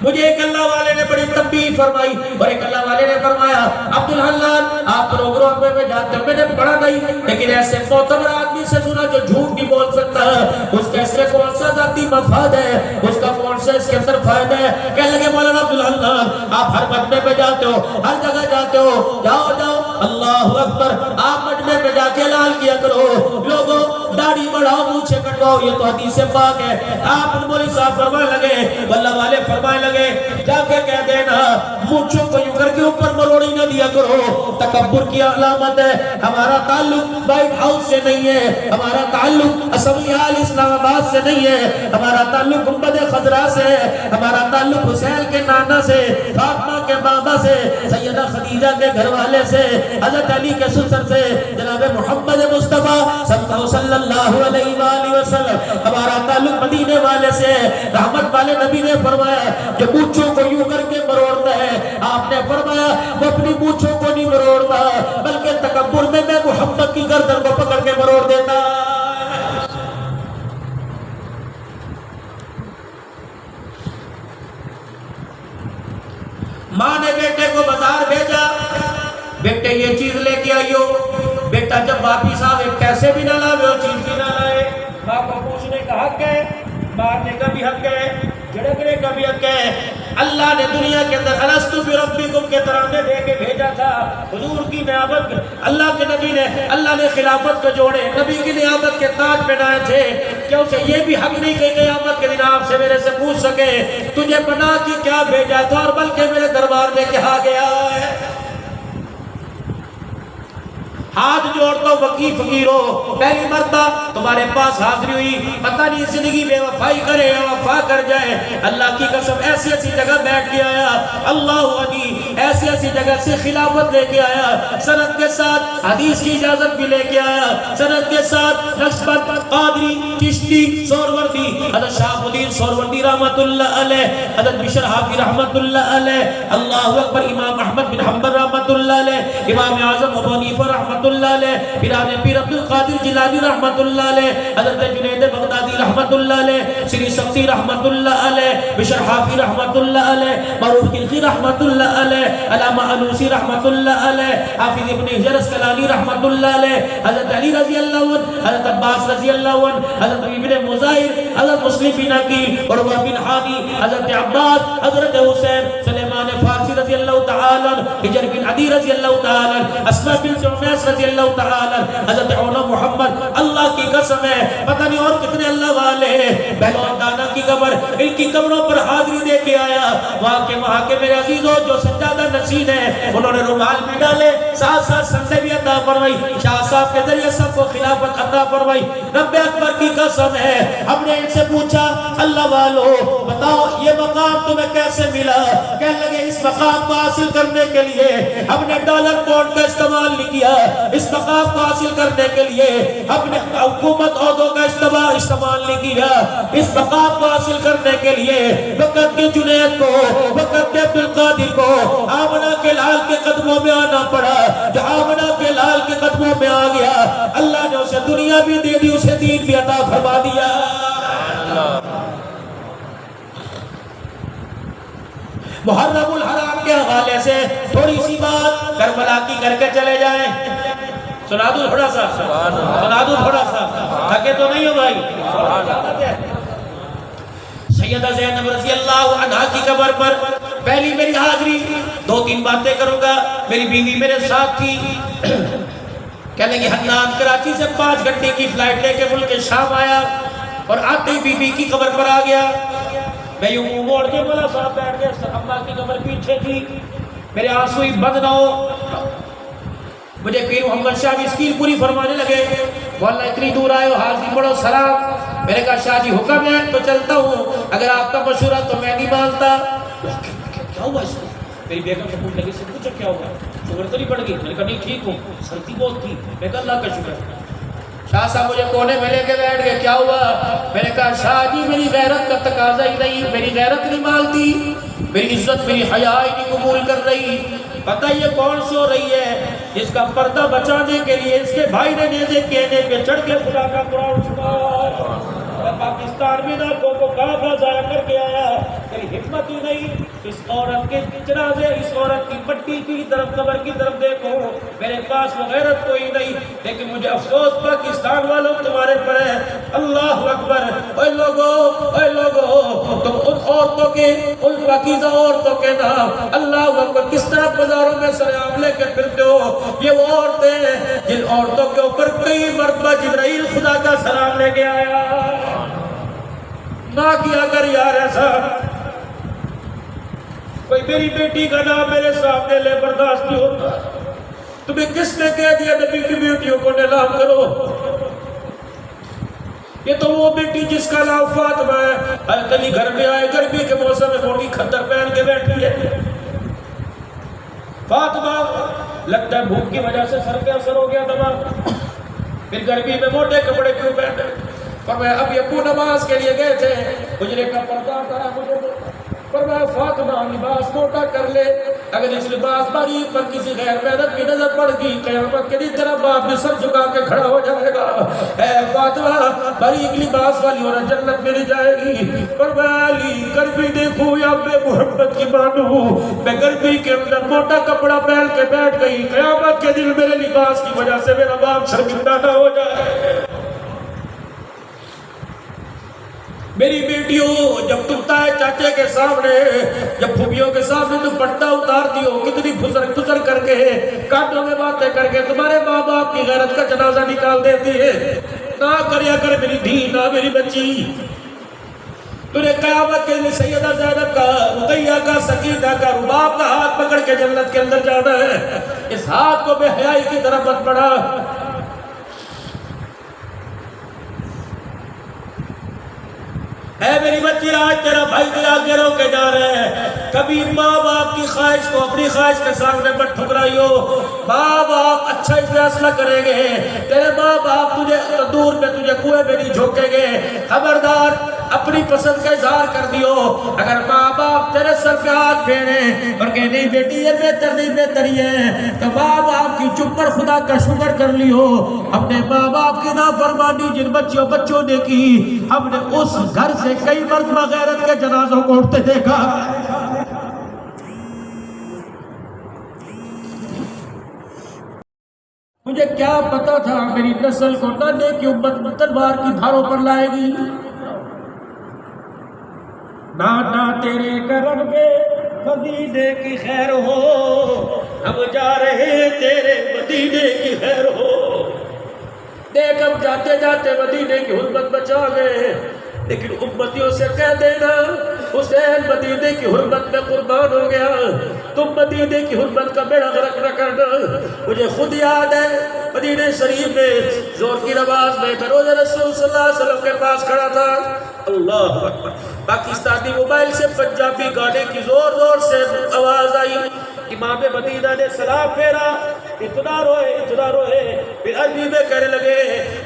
مجھے ایک اللہ والے نے بڑی تنبیہ فرمائی اور ایک اللہ والے نے فرمایا عبدالحلال آپ پروگرام میں جاتے ہیں میں نے پڑھا نہیں لیکن ایسے معتبر آدمی سے سنا جو جھوٹ نہیں بول سکتا اس کے اس میں کون سا ذاتی مفاد ہے اس کا کون سا اس کے اندر فائدہ ہے. کہنے لگے مولانا عبدالحلال آپ ہر مجمع میں جاتے ہو ہر جگہ جاتے ہو جاؤ جاؤ اللہ اکبر آپ مجمع میں جا کے اعلان کیا کرو لوگوں داڑھی بڑھاؤ مونچھیں کٹواؤ یہ تو حدیث پاک ہے. آپ مولوی صاحب فرمانے لگے اللہ والے فرمانے لگے جا کے کہہ دینا مونچھوں کو یوں کر کے اوپر مروڑی نہ دیا کرو تکبر کی علامت ہے. ہمارا تعلق وائٹ ہاؤس سے نہیں ہے ہمارا تعلق اسمبلی ہال اسلام آباد سے نہیں ہے ہمارا تعلق گنبد خضرا سے ہے ہمارا تعلق حسین کے نانا سے فاطمہ کے بابا سے سیدہ خدیجہ کے گھر والے سے حضرت علی کے سسر سے جناب محمد مصطفیٰ صلی اللہ علیہ وآلہ وسلم. ہمارا تعلق مدینے والے سے رحمت والے نبی نے فرمایا جو مونچھوں کو یوں کر کے مروڑتا ہے آپ نے فرمایا وہ اپنی مونچھوں کو نہیں مروڑتا بلکہ تکبر میں محمد کی گردن کو پکڑ کے مروڑ دیتا. ماں نے بیٹے کو بازار بھیجا بیٹے یہ چیز لے کے آئیو بیٹا جب واپس آوے پیسے بھی نہ لاوے وہ چیز بھی نہ لائے. ماں کو پوچھنے کا حق ہے مارنے کا بھی حق ہے جھڑکنے کا بھی حق ہے. اللہ نے دنیا کے اندر الستو بربکم کے ترانے دے کے بھیجا تھا حضور کی نعمت اللہ کے نبی نے اللہ نے خلافت کو جوڑے نبی کی نعمت کے تاج پہنائے تھے کیا اسے یہ بھی حق نہیں کہ قیامت کے دن آپ سے میرے سے پوچھ سکے تجھے بنا کی کیا بھیجا تھا اور بلکہ میرے دربار میں کہا گیا ہے. ہاتھ جوڑتا وقی فقیرو پہلی مرتبہ تمہارے پاس حاضری ہوئی پتہ نہیں زندگی بے وفائی کرے یا وفا کر جائے اللہ کی قسم ایسی ایسی جگہ بیٹھ کے آیا اللہ علی ایسی ایسی جگہ سے خلافت لے کے آیا سند کے ساتھ حدیث کی اجازت بھی لے کے آیا سند کے ساتھ نقشبند قادری چشتی سہروردی حضرت شاہ مدیر سہروردی رحمت اللہ علیہ حضرت بشر حافی رحمت اللہ علیہ اللہ اکبر امام احمد بن حنبل رحمت اللہ علیہ امام اعظم ابو حنیفہ رحمت اللہ علیہ پیران پیر عبد القادر جیلانی رحمت اللہ علیہ حضرت جنید بغدادی رحمت اللہ علیہ سری سبزی رحمت اللہ علیہ بشر حافی رحمت اللہ علیہ معروف کلخی رحمت اللہ علیہ علامہ علوسی رحمت اللہ علیہ حافظ ابن حجر اسقلانی رحمت اللہ علیہ حضرت علی رضی اللہ عنہ حضرت عباس رضی اللہ عنہ حضرت ابن مظاہر حضرت مسلم بن عقیل عروہ بن حانی حضرت عباس حضرت حسین سلیمان فارسی رضی رضی اللہ تعالی عنہ، حجر بن عدی رضی اللہ تعالی عنہ، اسماء بنت عمیس رضی اللہ تعالی عنہ، حضرت علا محمد، اللہ کی قسم ہے پتہ نہیں اور کتنے اللہ والے بہلول دانا کی قبر، ان کی قبروں پر حاضری دے کے آیا، وہاں کے میرے عزیزوں جو سجادہ نشین ہیں انہوں نے رومال بھی ڈالے، ساتھ ساتھ سندے بھی عطا فرمائی، شاہ صاحب کے ذریعے سب کو خلافت عطا فرمائی۔ رب اکبر کی قسم ہے ہم نے ان سے پوچھا اللہ والو بتاؤ یہ مقام تمہیں کیسے ملا؟ کہنے لگے اس مقام کو حاصل کرنے کے لیے ہم نے ڈالر پاؤنڈ کا استعمال نہیں کیا، اس مقام کو حاصل کرنے کے لیے ہم نے حکومت عہدوں کا استعمال نہیں کیا، اس مقام کو حاصل کرنے کے لیے وقت کے جنید کو، وقت کے عبدالقادر کو آمنہ کے لال کے قدموں میں آنا پڑا، جو آمنہ کے لال کے قدموں میں آ گیا اللہ نے اسے دنیا بھی دے دی، اسے دین بھی عطا فرما دیا۔ محرم الحرام کے حوالے سے تھوڑی سی بات کربلا کی کر کے چلے جائیں، سنا دوں تھوڑا سا، سنا دوں تھوڑا سا، تھکے تو نہیں ہو بھائی؟ سیدہ زینب رضی اللہ عنہ کی قبر پر پہلی میری حاضری، 2-3 باتیں کروں گا، میری بیوی میرے ساتھ تھی، کہنے لگی حنان کراچی سے 5 گھنٹے کی فلائٹ لے کے ملک شام آیا اور آتے ہی بی بی کی قبر پر آ گیا، میں یوں منہ موڑ کے مولا صاحب بیٹھ گئے، اماں کی قبر پیچھے تھی، میرے آنسو ہی بند نہ ہو، مجھے پیر محمد شاہ مسکین پوری فرمانے لگے مولا اتنی دور آئے ہو حاضری پڑھو سلام، میں نے کہا شاہ جی حکم ہے تو چلتا ہوں، اگر آپ کا مشورہ تو میں نہیں مانتا۔ کیا ہوا اس کو؟ میری بیگم سے پوچھ لگی، سے پوچھا کیا ہوا؟ شوگر تو نہیں پڑ گئی؟ میں نے کہا نہیں ٹھیک ہوں، سردی بہت تھی، میں کہا اللہ کا شکر۔ شاہ صاحب مجھے کونے میں لے کے بیٹھ گئے، کیا ہوا؟ میں نے کہا شاہ جی میری غیرت کا تقاضا ہی نہیں، میری غیرت نہیں مانتی، میری عزت میری حیا ہی نہیں قبول کر رہی، پتہ یہ کون سو رہی ہے جس کا پردہ بچانے کے لیے اس کے بھائی نے نیزے کہنے پہ چڑھ کے خدا کا قرآن سنا، پاکستان میں نہ کو کعبہ ضائع کر کے آیا، میری حکمت ہی نہیں، اس عورت کے جنازے، اس عورت کی مٹی کی طرف قبر کی طرف دیکھو، میرے پاس وہ غیرت کوئی نہیں، لیکن مجھے افسوس پاکستان والوں تمہارے پر ہے۔ اللہ اکبر، اے لوگو تم ان عورتوں کے، ان پاکیزہ عورتوں کے نام اللہ اکبر کس طرح بازاروں میں سریام لے کے پھرتے ہو، یہ وہ عورتیں ہیں جن عورتوں کے اوپر کئی مرتبہ جبرائیل خدا کا سلام لے کے آیا، نہ کیا کر یار ایسا، کوئی میری بیٹی کا نام میرے سامنے لے برداشت نہیں ہوتا، تمہیں کس نے کہہ دیا نبی کی بیٹیوں کو نیلام کرو؟ یہ تو وہ بیٹی جس کا نام فاطمہ ہے، حضرت علی گھر میں آئے گرمی کے موسم میں موٹی کھدر پہن کے بیٹھی ہے، فاطمہ لگتا ہے بھوک کی وجہ سے سر پہ اثر ہو گیا دماغ، پھر گرمی میں موٹے کپڑے کیوں پہنتے؟ فرمایا ابھی ابو نماز کے لیے گئے تھے، حجرے کا پردہ کرا مجھے دو، فرمایا فاطمہ لباس موٹا کر لے، اگر اس لباس باریک پر کسی غیر محرم کی نظر پڑ گئی قیامت کے دن تیرا باپ بھی سر جھکا کے کھڑا ہو جائے گا، اے فاطمہ باریک لباس والی عورت جنت میں نہیں جائے گی۔ فرمایا علی گرمی دیکھو یا میں محمد کی مانوں، میں گرمی کے اندر موٹا کپڑا پہن کے بیٹھ گئی، قیامت کے دن میرے لباس کی وجہ سے میرا باپ شرمندہ نہ ہو جائے۔ میری بیٹیوں جب تم تائے چاچے کے سامنے، جب پھوپھیوں کے سامنے تم پردہ اتارتی ہو، کتنی خسر کر کے کانٹوں میں باتیں کر کے تمہارے ماں باپ کی غیرت کا جنازہ نکال دیتی ہے، نہ کریا کر میری دھی، نہ میری بچی، تو نے قیامت کے لیے سیدہ زینب کا، رقیہ کا، سکینہ کا، رباب کا ہاتھ پکڑ کے جنت کے اندر جانا ہے، اس ہاتھ کو بے حیائی کی طرف مت بڑھا۔ اے میری بچی آج تیرا بھائی تیرا آگے رو کے جا رہے ہیں، کبھی ماں باپ کی خواہش کو اپنی خواہش کے سامنے مت ٹھکرائیو، ماں باپ اچھا ہی فیصلہ کریں گے، تیرے ماں باپ تجھے دور میں تجھے کنویں میں نہیں جھونکیں گے، خبردار اپنی پسند کا اظہار کر دیو، اگر ماں باپ تیرے سر پہ ہاتھ پھیریں اور کہ نہیں بیٹی یہ بہتر نہیں بہتری ہے، تو ماں باپ کی چپ پر خدا کا شکر کر لیو، اپنے ماں باپ کی نافرمانی جن بچوں نے کی، ہم نے اس گھر سے کئی مرتبہ غیرت کے جنازوں کو اٹھتے دیکھا۔ مجھے کیا پتا تھا میری نسل کو نانے کی امت تلوار کی دھاروں پر لائے گی، نانا تیرے کرم کے مدینے کی خیر ہو، ہم جا رہے تیرے مدینے کی خیر ہو۔ دیکھ ہم جاتے جاتے مدینے کی حرمت بچا گئے، لیکن امتیوں سے کہہ دینا حسین مدینے کی حرمت میں قربان ہو گیا، تم مدینے کی حرمت کا بیڑا غرق نہ کرنا۔ مجھے خود یاد ہے مدینے شریف میں زور کی نماز میں روز رسول صلی اللہ علیہ وسلم کے پاس کھڑا تھا، اللہ اکبر، پاکستانی موبائل سے پنجابی گانے کی زور زور سے آواز آئی، امام مدینہ نے سلام پھیرا، اتنا روئے، پھر عربی میں کہنے لگے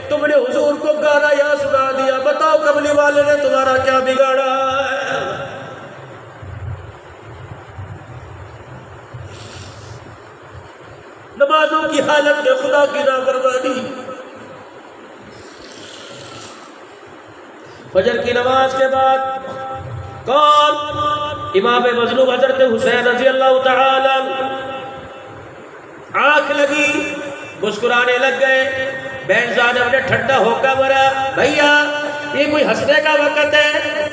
تم نے حضور کو گانا یا سنا دیا، بتاؤ کملی والے نے تمہارا کیا بگاڑا ہے؟ نمازوں کی حالت میں خدا کی نافرمانی، فجر کی نماز کے بعد کون؟ امام مظلوم حضرت حسین رضی اللہ تعالی، آنکھ لگی، مسکرانے لگ گئے، بہن زانب نے ٹھنڈا ہو کر بولا بھیا یہ کوئی ہنسنے کا وقت ہے؟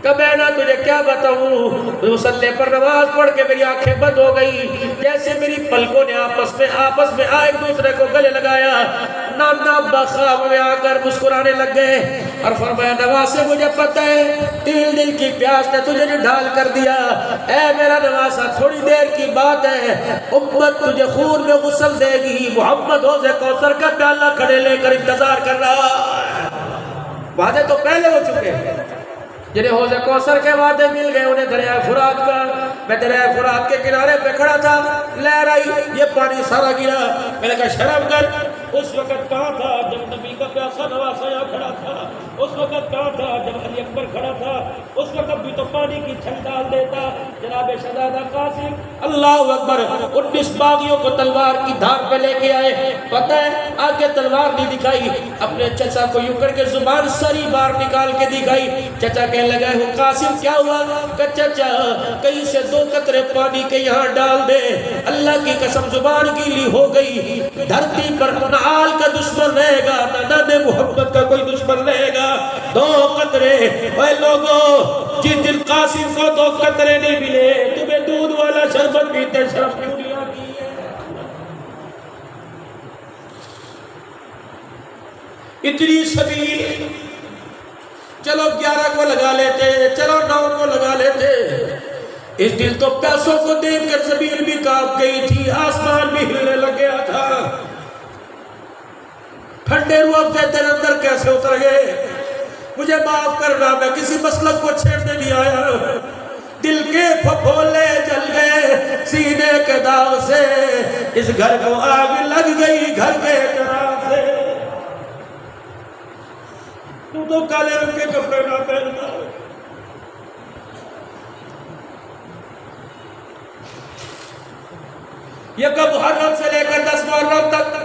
کب ہے نا تجھے کیا بتاؤں، مصلی پر نماز پڑھ کے میری آنکھیں بند ہو گئی، جیسے میری پلکوں نے آپس میں ایک دوسرے کو گلے لگایا، نانا بخواب میں آ کر مسکرانے لگ گئے اور فرمایا نواسے مجھے پتہ ہے تیل دل کی پیاس نے تجھے ڈھال کر دیا، اے میرا نواسا تھوڑی دیر کی بات ہے، امت تجھے خون میں غسل دے گی، محمد حوض کوثر کا پیالہ کھڑے لے کر انتظار کر رہا ہے۔ وعدے تو پہلے ہو چکے ہیں، جنہیں حوض کوثر کے وعدے مل گئے انہیں دریائے فرات کا، میں دریائے فرات کے کنارے پہ کھڑا تھا، لہر آئی، یہ پانی سارا گرا، میں نے کہا شرم کر، اس وقت کہاں تھا جب نبی کا پیاسا نواسا یہاں کھڑا تھا، اس وقت کہاں تھا جب علی اکبر کھڑا تھا، اس وقت بھی تو پانی کی چھل ڈال دیتا جناب شہزادہ قاسم، اللہ اکبر، 19 باغیوں کو تلوار کی دھار پہ لے کے آئے، پتہ ہے آگے تلوار نہیں دکھائی، اپنے چچا کو یوں کر کے زبان سری بار نکال کے دکھائی، چچا کہنے لگا ہے قاسم کیا ہوا؟ کہ چچا کہیں سے 2 قطرے پانی کے یہاں ڈال دے، اللہ کی قسم زبان گیلی ہو گئی، دھرتی پر نہ آل کا دشمن رہے گا نہ نبی محمد کا کوئی دشمن رہے گا، 2 قطرے، اے لوگوں جس دن قاسم کو 2 قطرے نہیں ملے تمہیں دودھ والا شربت پیتے شرم کیوں نہیں آتی ہے؟ اتنی سبیل، چلو 11 کو لگا لیتے، چلو 9 کو لگا لیتے، اس دن تو پیسوں کو دیکھ کر زمین بھی کانپ گئی تھی، آسمان بھی ہلنے لگ گیا تھا، ٹھنڈے روح سے تیرے اندر کیسے اتر گئے؟ مجھے معاف کرنا، میں کسی مسلک کو چھیڑنے نہیں آیا، دل کے پھپھولے جل گئے سینے کے داغ سے، اس گھر کو آگ لگ گئی گھر کے چراغ سے، تو کالے رنگ کے کپڑے نہ پہننا، یکم محرم سے لے کر 10 محرم تک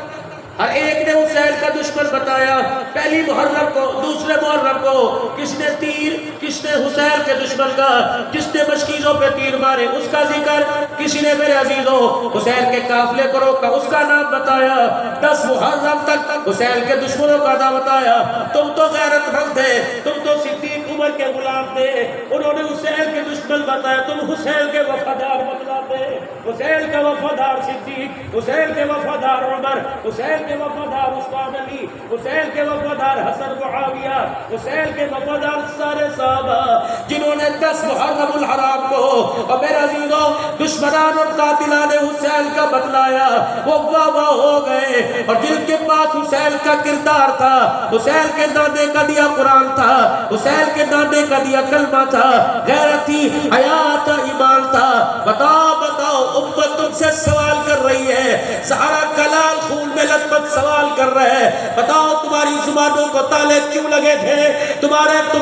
ہر ایک نے حسین کا دشمن بتایا، پہلی محرم کو، دوسرے محرم کو کس نے تیر، کس نے حسین کے دشمن کا، کس نے مشکیزوں پہ تیر مارے اس کا ذکر، کسی نے میرے عزیزوں حسین کے قافلے کو روکا اس کا نام بتایا، 10 محرم تک حسین کے دشمنوں کا نام بتایا، تم تو غیرت مند تھے، تم تو صدیق عمر کے غلام تھے، انہوں نے حسین کے دشمن بتایا، تم حسین کے وفادار بتلاتے، حسین کا وفادار صدیق، حسین کے وفادار عمر، حسین کے وفادار عثمان علی، حسین کے وفادار حسن معاویہ، حسین کے وفادار سارے صحابہ جنہوں نے 10 محرم الحرام کو اور میرے عزیزوں دشمنان اور قاتلان حسین کا بتلایا، وہ واہ ہو گئے، اور جن کے پاس حسین کا کردار تھا، حسین کے دانے کا دیا قرآن تھا، حسین کے دانے کا دیا کلمہ تھا، غیرت تھی، حیات تھا، ایمان تھا، بتاؤ امت تم سے سوال کر رہی ہے، سارا کلال خون میں لطمت سوال کر رہے ہیں، بتاؤ تمہاری زبانوں کو تالے کیوں لگے تھے، تم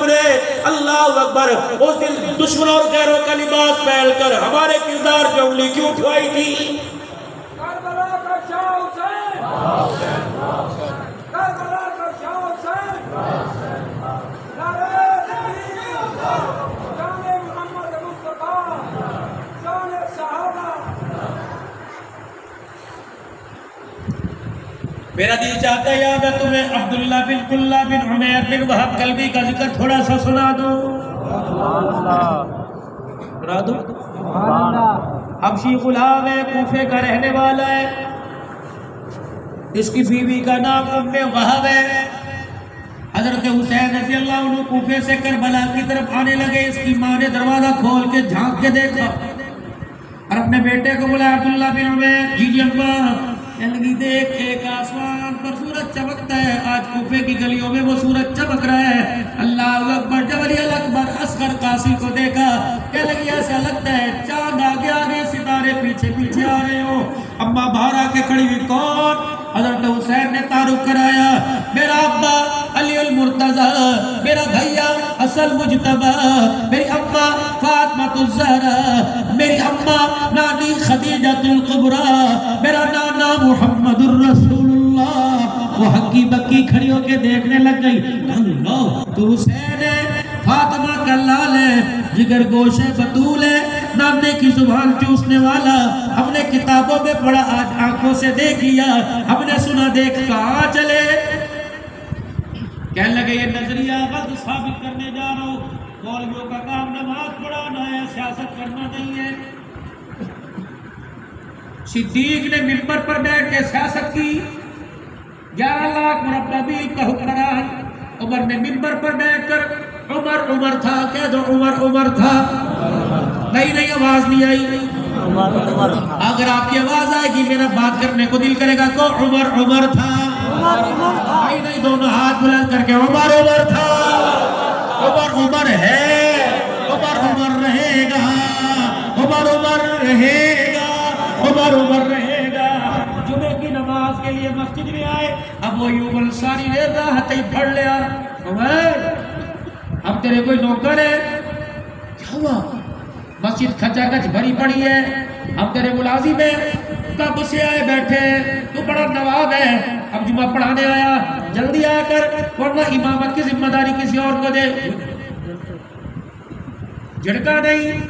نے اللہ اکبر اس دن دشمنوں اور غیروں کا لباس پہن کر ہمارے کردار پہ انگلی کیوں اٹھوائی تھی؟ کربلا کا شاہ حسین، کربلا کا شاہ حسین، نعرہ تکبیر، جان محمد مصطفیٰ، جان صحابہ۔ میرا دل چاہتا ہے یا میں تمہیں عبداللہ بن کلہ بن عمیر بن وہب قلبی کا ذکر تھوڑا سا سنا دوں۔ کرا دو حبشی غلام ہے، کوفے کا رہنے والا ہے، اس کی بیوی کا نام ام وہب ہے۔ حضرت حسین رضی اللہ عنہ کوفے سے کربلا کی طرف آنے لگے، اس کی ماں نے دروازہ کھول کے جھانک کے دیکھا اور اپنے بیٹے کو بولا عبداللہ بن عمیر، جی اماں، کہنے لگی دیکھ ایک آسمان پر سورج چمکتا ہے، آج کوفے کی گلیوں میں وہ سورج چمک رہا ہے، اللہ اکبر۔ جب علی اکبر اصغر قاسی کو دیکھا، کہنے لگی ایسا لگتا ہے چاند آگے آگے ستارے پیچھے پیچھے آ رہے ہو۔ اماں باہر آ کے کھڑی ہوئی، کون؟ حضرت حسین نے تعارف کرایا، میرا ابا علی المرتضی، میرا بھیا حسن مجتبی، میری اماں فاطمہ الزہرا، میری اماں نانی خدیجہ الکبریٰ، میرا نانا محمد الرسول اللہ۔ وہ ہکی بکی کھڑی ہو کے دیکھنے لگ گئی، اللہ تو حسین ہے، فاطمہ کا لال ہے، جگر گوش ہے، بطول ہے، نانے کی زبان چوسنے والا، ہم نے کتابوں میں پڑھا، آج آنکھوں سے دیکھ لیا، ہم نے سنا، دیکھ کہاں چلے؟ کہنے لگے یہ نظریہ غلط ثابت کرنے جا رہا ہوں، مولویوں کا کام نماز پڑھانا ہے، سیاست کرنا نہیں ہے۔ صدیق نے ممبر پر بیٹھ کے سیاست کی، 11 لاکھ مربع میل کا حکمران۔ عمر نے ممبر پر بیٹھ کر، عمر عمر تھا، کہہ دو عمر عمر تھا۔ نہیں آواز نہیں آئی۔ اگر آپ کی آواز آئے گی میرا بات کرنے کو دل کرے گا، کو عمر عمر تھا۔ نہیں دونوں ہاتھ بلند کر کے عمر عمر تھا، عمر عمر ہے، عمر عمر رہے گا، عمر عمر رہے گا، عمر عمر رہے گا۔ جمعے کی نماز کے لیے مسجد میں آئے، اب وہ ایوب انصاری نے راحت ہی پڑھ لیا، عمر اب تیرے کوئی نوکر ہے؟ کیا ہوا؟ مسجد کھچا کچ بھری پڑی ہے، اب تیرے ملازم ہے، کب سے آئے بیٹھے، تو بڑا نواب ہے، اب جمعہ پڑھانے آیا، جلدی آ کر، ورنہ امامت کی ذمہ داری کسی اور کو دے۔ جھڑکا نہیں،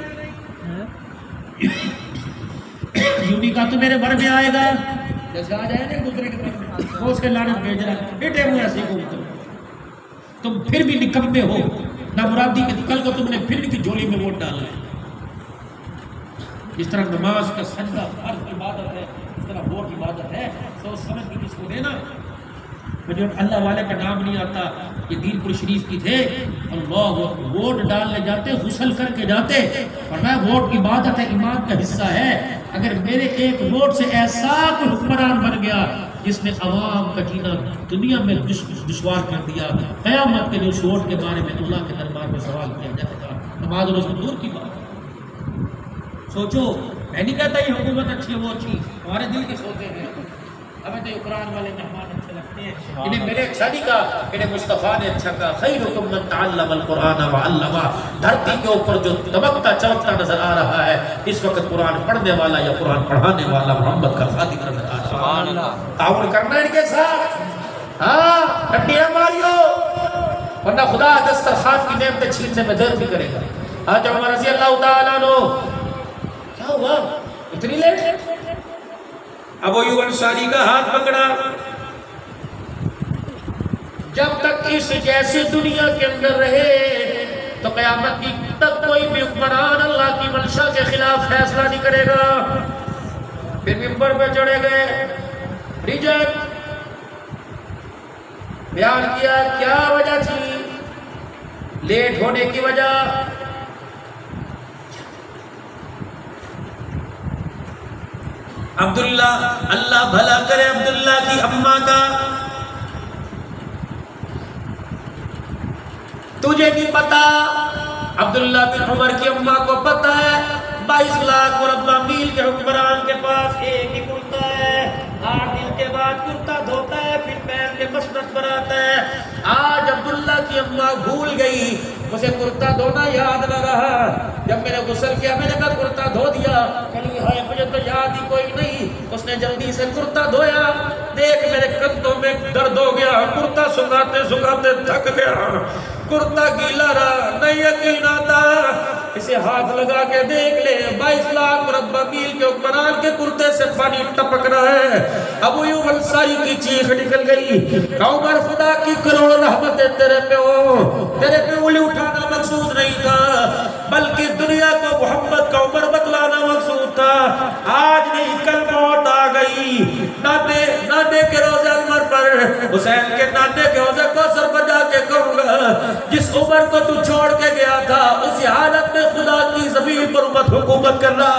یونی کا تو میرے بھر میں آئے گا، جیسے آ جائے نا دوسرے کے پاس، وہ اس کے لعنت بھیج رہا ہے، بیٹے ہوئے ایسے کو تم پھر بھی نکمے ہو، نہ مرادی کے کل کو تم نے پھر کی جولی میں ووٹ ڈالنا ہے۔ اس طرح نماز کا سجدہ فرض عبادت ہے، اس طرح ووٹ عبادت ہے، سوچ سمجھ کے کس کو دینا۔ مجھے اللہ والے کا نام نہیں آتا، یہ دین پور شریف کی تھے، اللہ ووٹ ڈالنے جاتے، غسل کر کے جاتے، اور میں ووٹ عبادت ہے، ایمان کا حصہ ہے۔ اگر میرے ایک ووٹ سے ایسا کوئی حکمران بن گیا جس نے عوام کا جینا دنیا میں دشوار کر دیا، قیامت کے دن اس ووٹ کے بارے میں اللہ کے دربار میں سوال کیا جائے گا۔ نماز روزہ دور کی بات ہے، سوچو، میں نہیں کہتا یہ حکومت اچھی ہے وہ اچھی، ہمارے دل کے سوچے ہیں، ہمیں تو قرآن والے مہمان اچھے لگتے ہیں، انہیں میرے اچھا نہیں کہا، انہیں مصطفیٰ نے اچھا کہا، خیرکم من تعلم القرآن وعلمہ۔ دھرتی کے اوپر جو دمکتا چمکتا نظر آ رہا ہے اس وقت قرآن پڑھنے والا یا قرآن پڑھانے والا محمد کا خادم نظر آ رہا ہے۔ تعاون کرنا ان کے ساتھ، ہاں ٹٹیاں ماریو، ورنہ خدا دسترخوان کی نعمتیں چھیننے میں دیر بھی کرے گا۔ آج عمر رضی اللہ تعالیٰ عنہ، کیا ہوا اتنی لیٹ؟ ابو ایوب انصاری کا ہاتھ پکڑا، جب تک اس جیسے دنیا کے اندر رہے تو قیامت کی تک کوئی بھی حکمران اللہ کی منشا کے خلاف فیصلہ نہیں کرے گا۔ پھر ممبر پہ چڑھے گئے، ریجن بیان کیا، کیا وجہ تھی لیٹ ہونے کی وجہ؟ عبداللہ، اللہ بھلا کرے عبداللہ کی اماں کا، تجھے بھی پتا، عبداللہ بن عمر کی اماں کو پتا ہے، 22 لاکھ مربع میل کے حکمران کے پاس ایک ہی کرتا ہے، 8 دن کے بعد کرتا دھوتا ہے، پھر پیر کے مسند پر آتا ہے۔ آج عبداللہ کی اماں بھول گئی، اسے کرتا دھونا یاد نہ رہا، جب میں نے غسل کیا میں نے کہا کرتا دھو دیا، کہنے ہائے مجھے تو یاد ہی کوئی نہیں۔ اس نے جلدی سے کرتا دھویا، دیکھ میرے کندھوں میں درد ہو گیا، کرتا سکھاتے سکھاتے تھک گیا، کرتا گیلا رہا، نہیں یقین آتا، اسے ہاتھ لگا کے دیکھ لے، 22 لاکھ مربع میل کے حکمران کے کرتے سے پانی ٹپک رہا ہے۔ ابو ایوب انصاری کی چیخ نکل گئی، عمر خدا کی کروڑ رحمتیں تیرے پہ ہو، تیرے پہ انگلی اٹھانا مقصود نہیں تھا، بلکہ دنیا کو محمد نانے کے روزہ انور پر، حسین کے نانے کے حوض کوثر پر جا کے کہوں گا جس عمر کو تو چھوڑ کے گیا تھا اسی حالت میں خدا کی زمین پر امت حکومت کر رہا.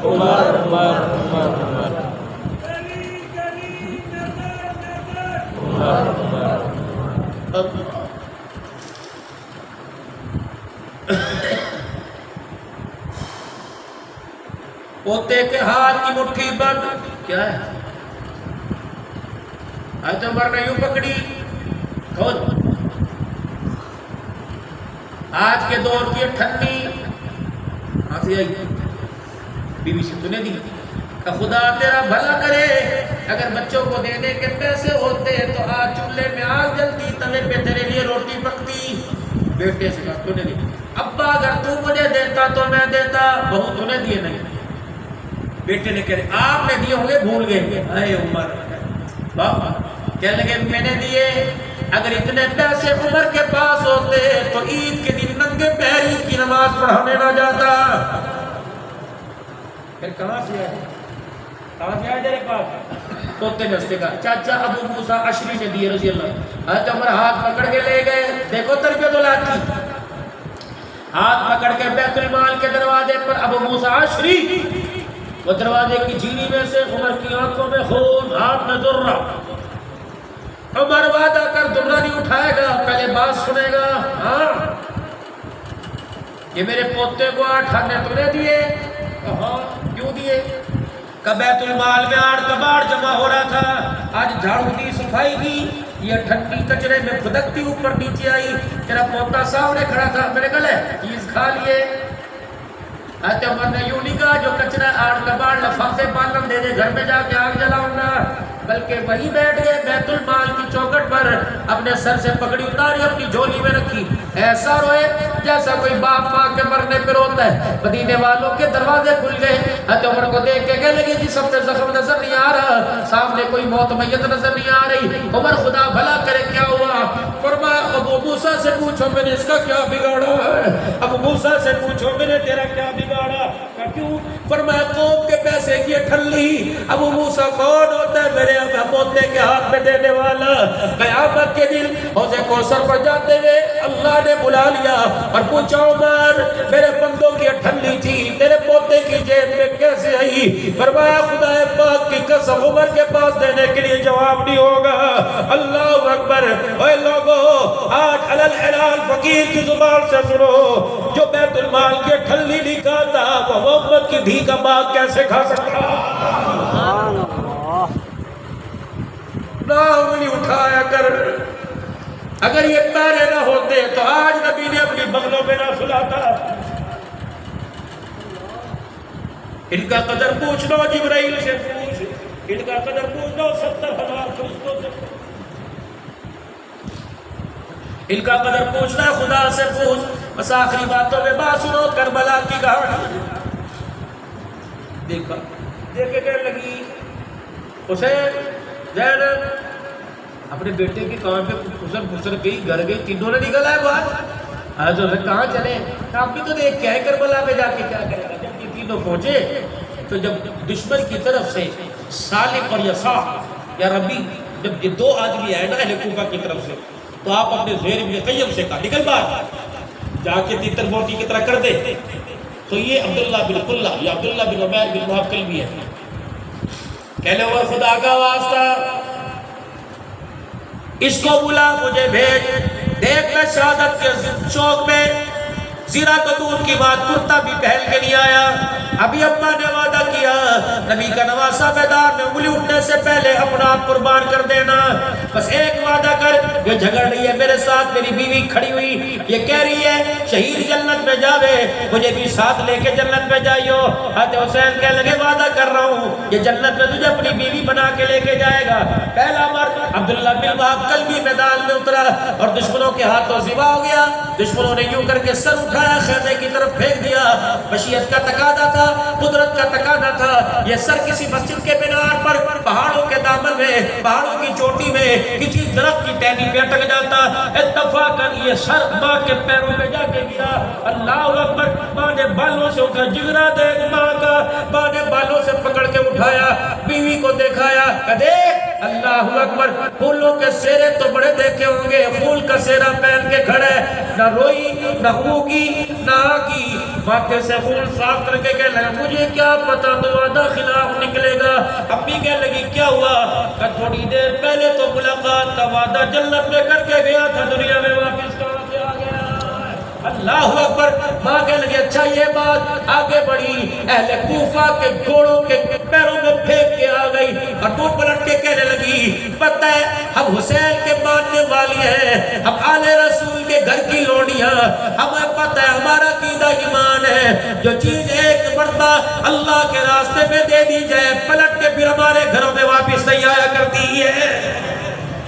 عمر عمر عمر عمر پوتے کے ہاتھ کی مٹھی بند کیا ہے؟ حضرت عمر نے یوں پکڑی. آج کے دور کی ٹھنڈی ہنسی آئی بیوی سے تُنے دی کہ خدا تیرا بھلا کرے اگر بچوں کو دینے کے پیسے ہوتے تو آج چولہے میں آگ جلتی توے پہ تیرے لیے روٹی پکتی. بیٹے سے کہا تُنے دی. ابا اگر تو مجھے دیتا تو میں دیتا. بہو تُنے دیے نہیں. بیٹے نے کہہ رہے آپ نے دیے ہوں گے بھول گئے. اے عمر باپ کہنے لگے میں نے دیے. اگر اتنے پیسے عمر کے پاس ہوتے تو عید کے دن ننگے پیر عید کی نماز پڑھانے نہ جاتا. پھر کہاں سے آئے تیرے پاس؟ پوتے نے اسے کہا چاچا ابو موسیٰ عشری نے دیے رضی اللہ. حضرت عمر ہاتھ پکڑ کے لے گئے. دیکھو تربیت اولاد کی. ہاتھ پکڑ کے بیت المال کے دروازے پر ابو موسیٰ عشری، وہ دروازے کی جھیلی میں سے عمر کی آنکھوں میں خون، ہاتھ میں درہ. عمر وعدہ کر درہ نہیں اٹھائے گا، پہلے بات سنے گا. ہاں یہ میرے پوتے کو 8 آنے تو نے دیے. کہاں کیوں دیے؟ کہ بیت المال میں 8 کباڑ جمع ہو رہا تھا. آج جھاڑو دی صفائی کی، یہ ٹھنڈی کچرے میں کھدکتی اوپر نیچے آئی. تیرا پوتا سامنے کھڑا تھا، میں نے کہا لے چیز کھا لیے. حضرت عمر نے یوں نہیں کہا جو کچرا 8 کباڑ لفافے پالن دے دے گھر میں جا کے آگ جلاؤں گا، بلکہ وہی بیٹھ گئے بیت المال کی چوکٹ پر، اپنے سر سے پکڑی اتاری اپنی جھولی میں رکھی. ایسا روئے جیسا کوئی باپ ماں کے مرنے پر روتا ہے. مدینے والوں کے دروازے کھل گئے. حضرت عمر کو دیکھ کے کہنے لگے جسم پہ زخم نظر نہیں آ رہا، سامنے کوئی موت میت نظر نہیں آ رہی. عمر خدا بھلا کرے کیا ہوا؟ فرمایا ابو موسیٰ سے پوچھو میں نے اس کا کیا بگاڑا ہے. ابو موسیٰ سے پوچھو میں نے تیرا کیا بگاڑا. کیوں؟ فرمایا قوم کے پیسے کی ٹھلی. ابو موسیٰ کون ہوتا ہے؟ میرے پوتے کے ہاتھ میں دینے والا. قیامت کے دن حوض کوثر پر جاتے ہوئے اللہ نے بلا لیا اور پوچھا عمر میرے بندوں کی ٹھلی تھی تیرے پوتے کی جیب میں کیسے آئی؟ فرمایا خدا پاک کی قسم عمر کے پاس دینے کے لیے جواب نہیں ہوگا. اللہ اکبر. اے لوگو آج حلال حلال فقیر کی زبان سے سنو، جو بیت المال کے ٹھلی نہیں کھاتا وہ محمد کی دھی کا باغ کیسے کھا سکتا؟ نہ انگلی اٹھایا کر. اگر یہ پیرے نہ ہوتے تو آج نبی نے اپنی بغلوں میں نہ سلاتا. ان کا قدر پوچھ لو جبرائیل سے پوچھ، ان کا قدر پوچھ لو 70,000 فرشتوں سے، ان کا قدر پوچھنا ہے خدا سے پوچھ. بس آخری باتوں میں بات سنو کربلا کی کہانی. دیکھا دیکھے کہنے لگی حسین زینب اپنے بیٹے کے کام پہ پھسر گئی، گھر گئی، تینوں نے نکل آئے بات. حضرت کہاں چلے؟ آپ بھی تو دیکھ کیا ہے کربلا پہ جا کے کیا کرے گا. جب یہ تینوں پہنچے تو جب دشمن کی طرف سے سالق اور یساع یا ربی، جب یہ 2 آدمی آئے نا اہل کوفہ کی طرف سے، تو آپ اپنے زہر ابن قیم سے کہا نکل بات جا کے تیتر موتی کی طرح کر دے. تو یہ عبداللہ بن قلہ یا عبداللہ بن عمیر بن محقل بھی ہے. کہنے اور خدا کا واسطہ اس کو بلا مجھے بھیج. دیکھ میں شہادت کے شوق میں زیرہ تو دور کی بات کرتا بھی پہل کے نہیں آیا. ابھی ابا نے وعدہ کیا نبی کا نواسہ بیدار میں انگلی اٹھنے سے پہلے اپنا آپ قربان کر دینا. بس ایک وعدہ کر، یہ جھگڑ رہی ہے میرے ساتھ، میری بیوی کھڑی ہوئی، یہ کہہ رہی ہے شہید جنت میں جاوے، مجھے بھی ساتھ لے کے جنت میں جائیو. حضرت حسین کہنے لگے وعدہ کر رہا ہوں یہ جنت میں تجھے اپنی بیوی بنا کے لے کے جائے گا. پہلا مرد عبداللہ بن محقل بھی میدان میں اترا اور دشمنوں کے ہاتھوں ذبح ہو گیا. دشمنوں نے یوں کر کے سر اٹھایا خیمے کی طرف پھینک دیا. مشیت کا تقاضا تھا، قدرت کا تقاضا تھا. یہ سر کسی مسجد کے مینار پر پہاڑوں کے دامن میں، پہاڑوں کی چوٹی میں کسی درخت کی ٹہنی پہ اٹک جاتا. اتفاقاً یہ سر ماں کے پیروں میں جا کے گرا. اللہ اکبر. ماں نے بالوں سے اٹھا جگرا دے ماں کا، ماں نے بالوں سے پکڑ کے اٹھایا، بیوی کو دکھایا کہ دیکھ اللہ اکبر، پھولوں کے سیرے تو بڑے دیکھے ہوں گے، پھول کا سیرا پہن کے کھڑے، نہ روئی نہ ہوگی نہ آگی، ماتھے سے خون صاف کر کے کہنے لگا مجھے کیا پتا تو وعدہ خلاف نکلے گا. اپنی کہنے لگی کیا ہوا؟ کہ تھوڑی دیر پہلے تو ملاقات کا وعدہ جنت میں کر کے گیا تھا، دنیا میں واپس کہاں سے آ گیا؟ اللہ اکبر. ماں کہنے لگی اچھا یہ بات. آگے بڑھی، اہل کوفہ کے گھوڑوں کے پیروں میں پھینک کے آ گئی اور تو پلٹ کے کہنے لگی پتہ ہے ہم حسین کے ماننے والی ہیں، ہم آل رسول کے گھر کی لوڑیاں، ہمیں پتہ ہے ہمارا عقیدہ ایمان ہے، جو چیز ایک مرتبہ اللہ کے راستے میں دے دی جائے پلٹ کے پھر ہمارے گھروں میں واپس نہیں آیا کرتی ہے.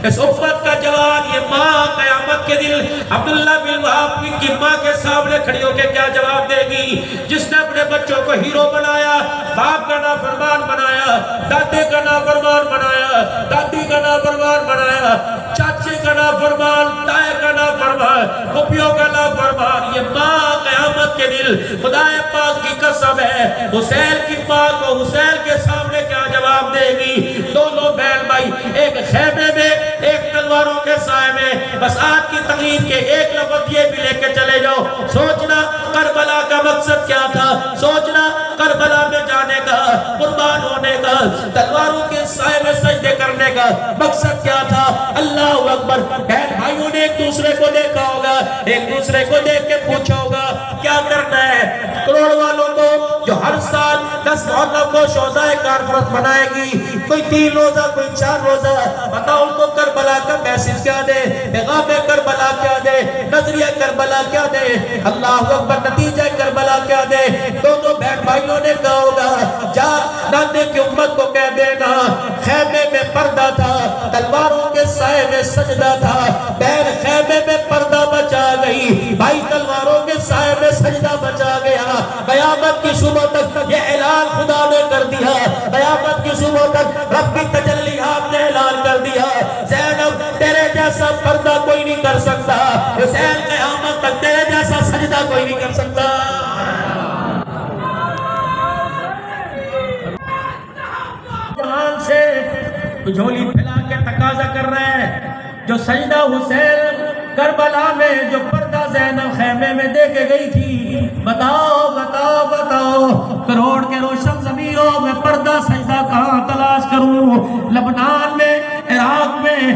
اس امت کا جوان یہ ماں قیامت کے دن عبداللہ بن وہاب کی ماں کے سامنے کھڑی ہو کے کیا جواب دے گی؟ جس نے اپنے بچوں کو ہیرو بنایا، باپ کا نافرمان بنایا، دادے کا نافرمان بنایا، دادی کا نافرمان بنایا، چاچے کا نافرمان، تائے کا نافرمان، پھوپھیوں کا نافرمان. یہ ماں قیامت کے دن خدا پاک کی قسم ہے حسین کی ماں کو حسین کے سامنے کیا جواب دے گی؟ دونوں بہن بھائی ایک خیمے میں، ایک تلواروں کے سائے میں. بس آج کی تقریر کے ایک لفظ یہ بھی لے کے چلے جاؤ، سوچنا کربلا کا مقصد کیا تھا، سوچنا کربلا میں جانے کا، قربان ہونے کا، تلواروں کے سائے میں سجدے کرنے کا مقصد کیا تھا. اللہ اکبر. بہن بھائیوں نے ایک دوسرے کو دیکھا ہوگا، ایک دوسرے کو دیکھ کے پوچھا ہوگا کیا کرنا ہے. کروڑ والوں کو جو ہر سال 10 محرم کو شہدائے کارفرس بنائے گی، کوئی 3 روزہ کوئی 4 روزہ، بتاؤ ان کو کربلا کا میسج کیا دے، پیغام کربلا کیا دے، نظریہ کربلا کیا دے، اللہ اکبر، نتیجہ کربلا کیا دے. دونوں بہن بھائیوں نے کہا ہوگا جا نانے کی امت کو کہہ دینا خیمے میں پردہ تھا، تلواروں کے سائے میں سجدہ تھا. بہن خیمے میں پردہ بچا گئی، بھائی تلواروں کے سائے میں سجدہ بچا گیا. قیامت کی صبح تک یہ اعلان خدا نے کر دیا، قیامت کی صبح تک رب کی تجلیات نے اعلان کر دیا زینب تیرے جیسا پردہ کوئی نہیں کر سکتا، حسین قیامت تک تیرے جیسا سجدہ کوئی نہیں کر سکتا. جہان سے جھولی پھیلا کے تقاضا کر رہے ہیں جو سجدہ حسین کربلا میں جو پردہ زینب خیمے میں دے کے گئی تھی، بتاؤ بتاؤ بتاؤ کروڑ کے روشن ضمیروں میں پردہ سجدہ کہاں تلاش کروں؟ لبنان میں، عراق میں،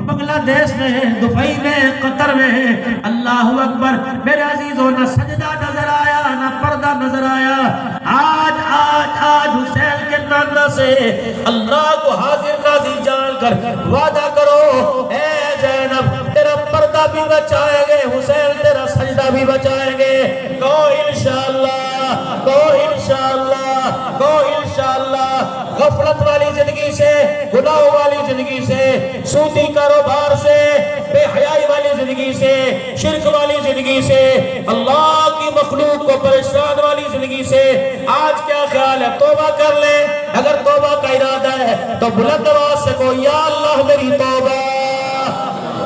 بنگلہ دیش میں، دبئی میں، قطر میں. اللہ اکبر. میرے عزیزوں نہ سجدہ نظر آیا نہ پردہ نظر آیا. آج آج آج حسین کے نانا سے اللہ کو حاضر ناظر جان کر وعدہ کرو اے زینب تیرا پردہ بھی بچائیں گے، حسین تیرا سجدہ بھی بچائیں گے. کہو انشاءاللہ، کہو انشاءاللہ، کہو انشاءاللہ. غفلت والی زندگی سے، گناہ والی زندگی سے، سودی کاروبار سے، بے حیائی والی زندگی سے، شرک والی زندگی سے، اللہ کی مخلوق کو پریشان والی زندگی سے آج کیا خیال ہے؟ توبہ کر لیں. اگر توبہ کا ارادہ ہے تو بلند آواز سے کہو یا اللہ میری توبہ،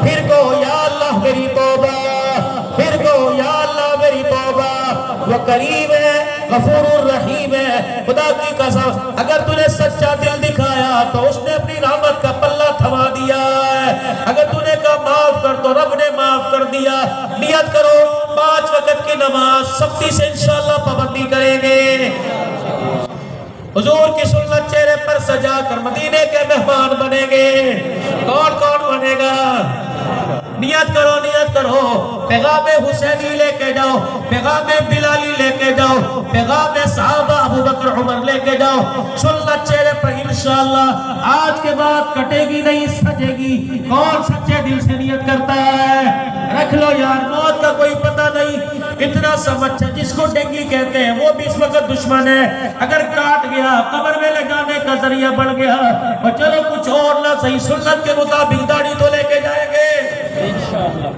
پھر کہو یا اللہ میری توبہ، پھر کہو یا اللہ میری توبہ. وہ کریم ہے، غفور الرحیم ہے. خدا کی قسم اگر تو نے سچا دل دکھایا تو اس نے اپنی رحمت کا پلہ تھما دیا ہے. اگر تو نے کہا معاف کر تو رب نے معاف کر دیا. نیت کرو 5 وقت کی نماز سختی سے انشاءاللہ پابندی کریں گے. حضور کی سنت چہرے پر سجا کر مدینے کے مہمان بنیں گے. کون کون بنے گا؟ نیت کرو، نیت کرو. پیغام حسینی لے کے جاؤ، پیغام بلالی لے کے جاؤ، پیغام صحابہ ابو بکر عمر لے کے جاؤ. سنت چہرے پر انشاءاللہ آج کے بعد کٹے گی نہیں، سجے گی. کون سچے دل سے نیت کرتا ہے؟ رکھ لو یار، موت کا کوئی پتہ نہیں. اتنا سا مچھر جس کو ڈینگی کہتے ہیں وہ بھی اس وقت دشمن ہے. اگر کاٹ گیا قبر میں لے جانے کا ذریعہ بڑھ گیا، اور چلو کچھ اور نہ صحیح سنت کے مطابق داڑھی تو لے کے جائیں گے انشاءاللہ.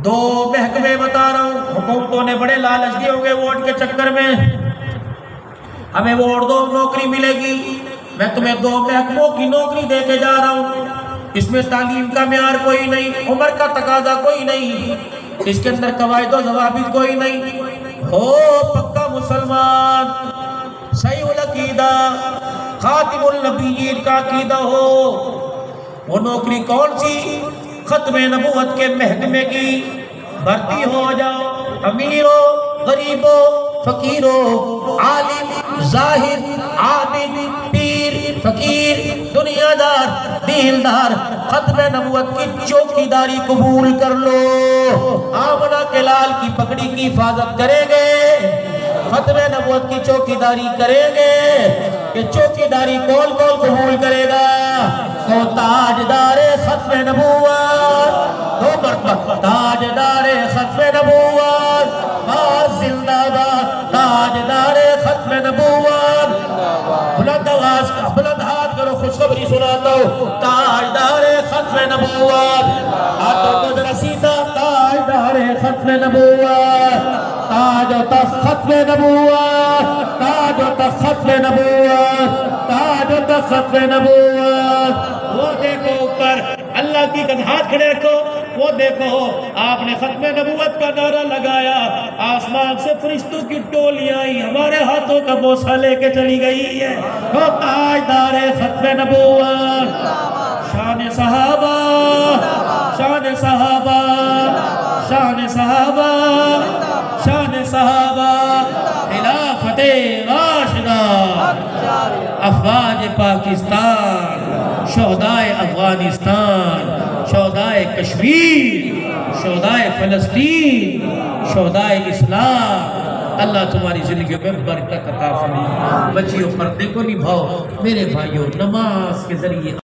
2 محکمے بتا رہا ہوں، حکومتوں نے بڑے لالچ دیے ہوں گے ووٹ کے چکر میں، ہمیں ووٹ دو نوکری ملے گی. میں تمہیں 2 محکموں کی نوکری دے کے جا رہا ہوں. اس میں تعلیم کا معیار کوئی نہیں، عمر کا تقاضا کوئی نہیں، اس کے اندر قواعد و ضوابط کوئی نہیں، ہو پکا مسلمان، صحیح العقیدہ، خاتم النبیین کا عقیدہ ہو۔ وہ نوکری کون سی؟ ختم نبوت کے محکمے کی بھرتی ہو جاؤ، امیر ہو، غریب ہو، فقیر ہو، عالم، زاہد، عابد، پیر، فقیر، دنیا دار، دیندار، ختم نبوت کی چوکی داری قبول کر لو۔ آمنہ کے لال کی پگڑی کی حفاظت کریں گے، ختم نبوت کی چوکی داری کریں گے، کہ چوکی داری کون کون قبول کرے گا؟ تو تاجدار ختم نبوت، دو مرتبہ تاجدار ختم نبوت، باز زندہ باد تاجدار ختم نبوت۔ بلند آواز کا بلند ہاتھ کرو، خوشخبری سناتا ہوں، تاجدار ختم نبوت، ہاتھوں کو ذرا سیدھا، تاجدار ختم نبوت، تاج و تخت ختم نبوت، تاج و تخت ختم نبوت، تاج و تخت ختم نبوت۔ وہ دیکھو اوپر، اللہ کی قدر، ہاتھ کھڑے رکھو، وہ دیکھو آپ نے ختم نبوت کا نعرہ لگایا، آسمان سے فرشتوں کی ٹولیاں آئی، ہمارے ہاتھوں کا بوسہ لے کے چلی گئی ہے۔ وہ تاجدار ختم نبوت، شان صحابہ، شان صحابہ، شان صحابہ، شان صحابہ، خلافت راشدہ، افواج پاکستان، شہدائے افغانستان، شہدائے کشمیر، شہدائے فلسطین، شہدائے اسلام، اللہ تمہاری زندگیوں میں برکت عطا فرمائے۔ بچیوں پردے کو نبھاؤ، میرے بھائیوں، نماز کے ذریعے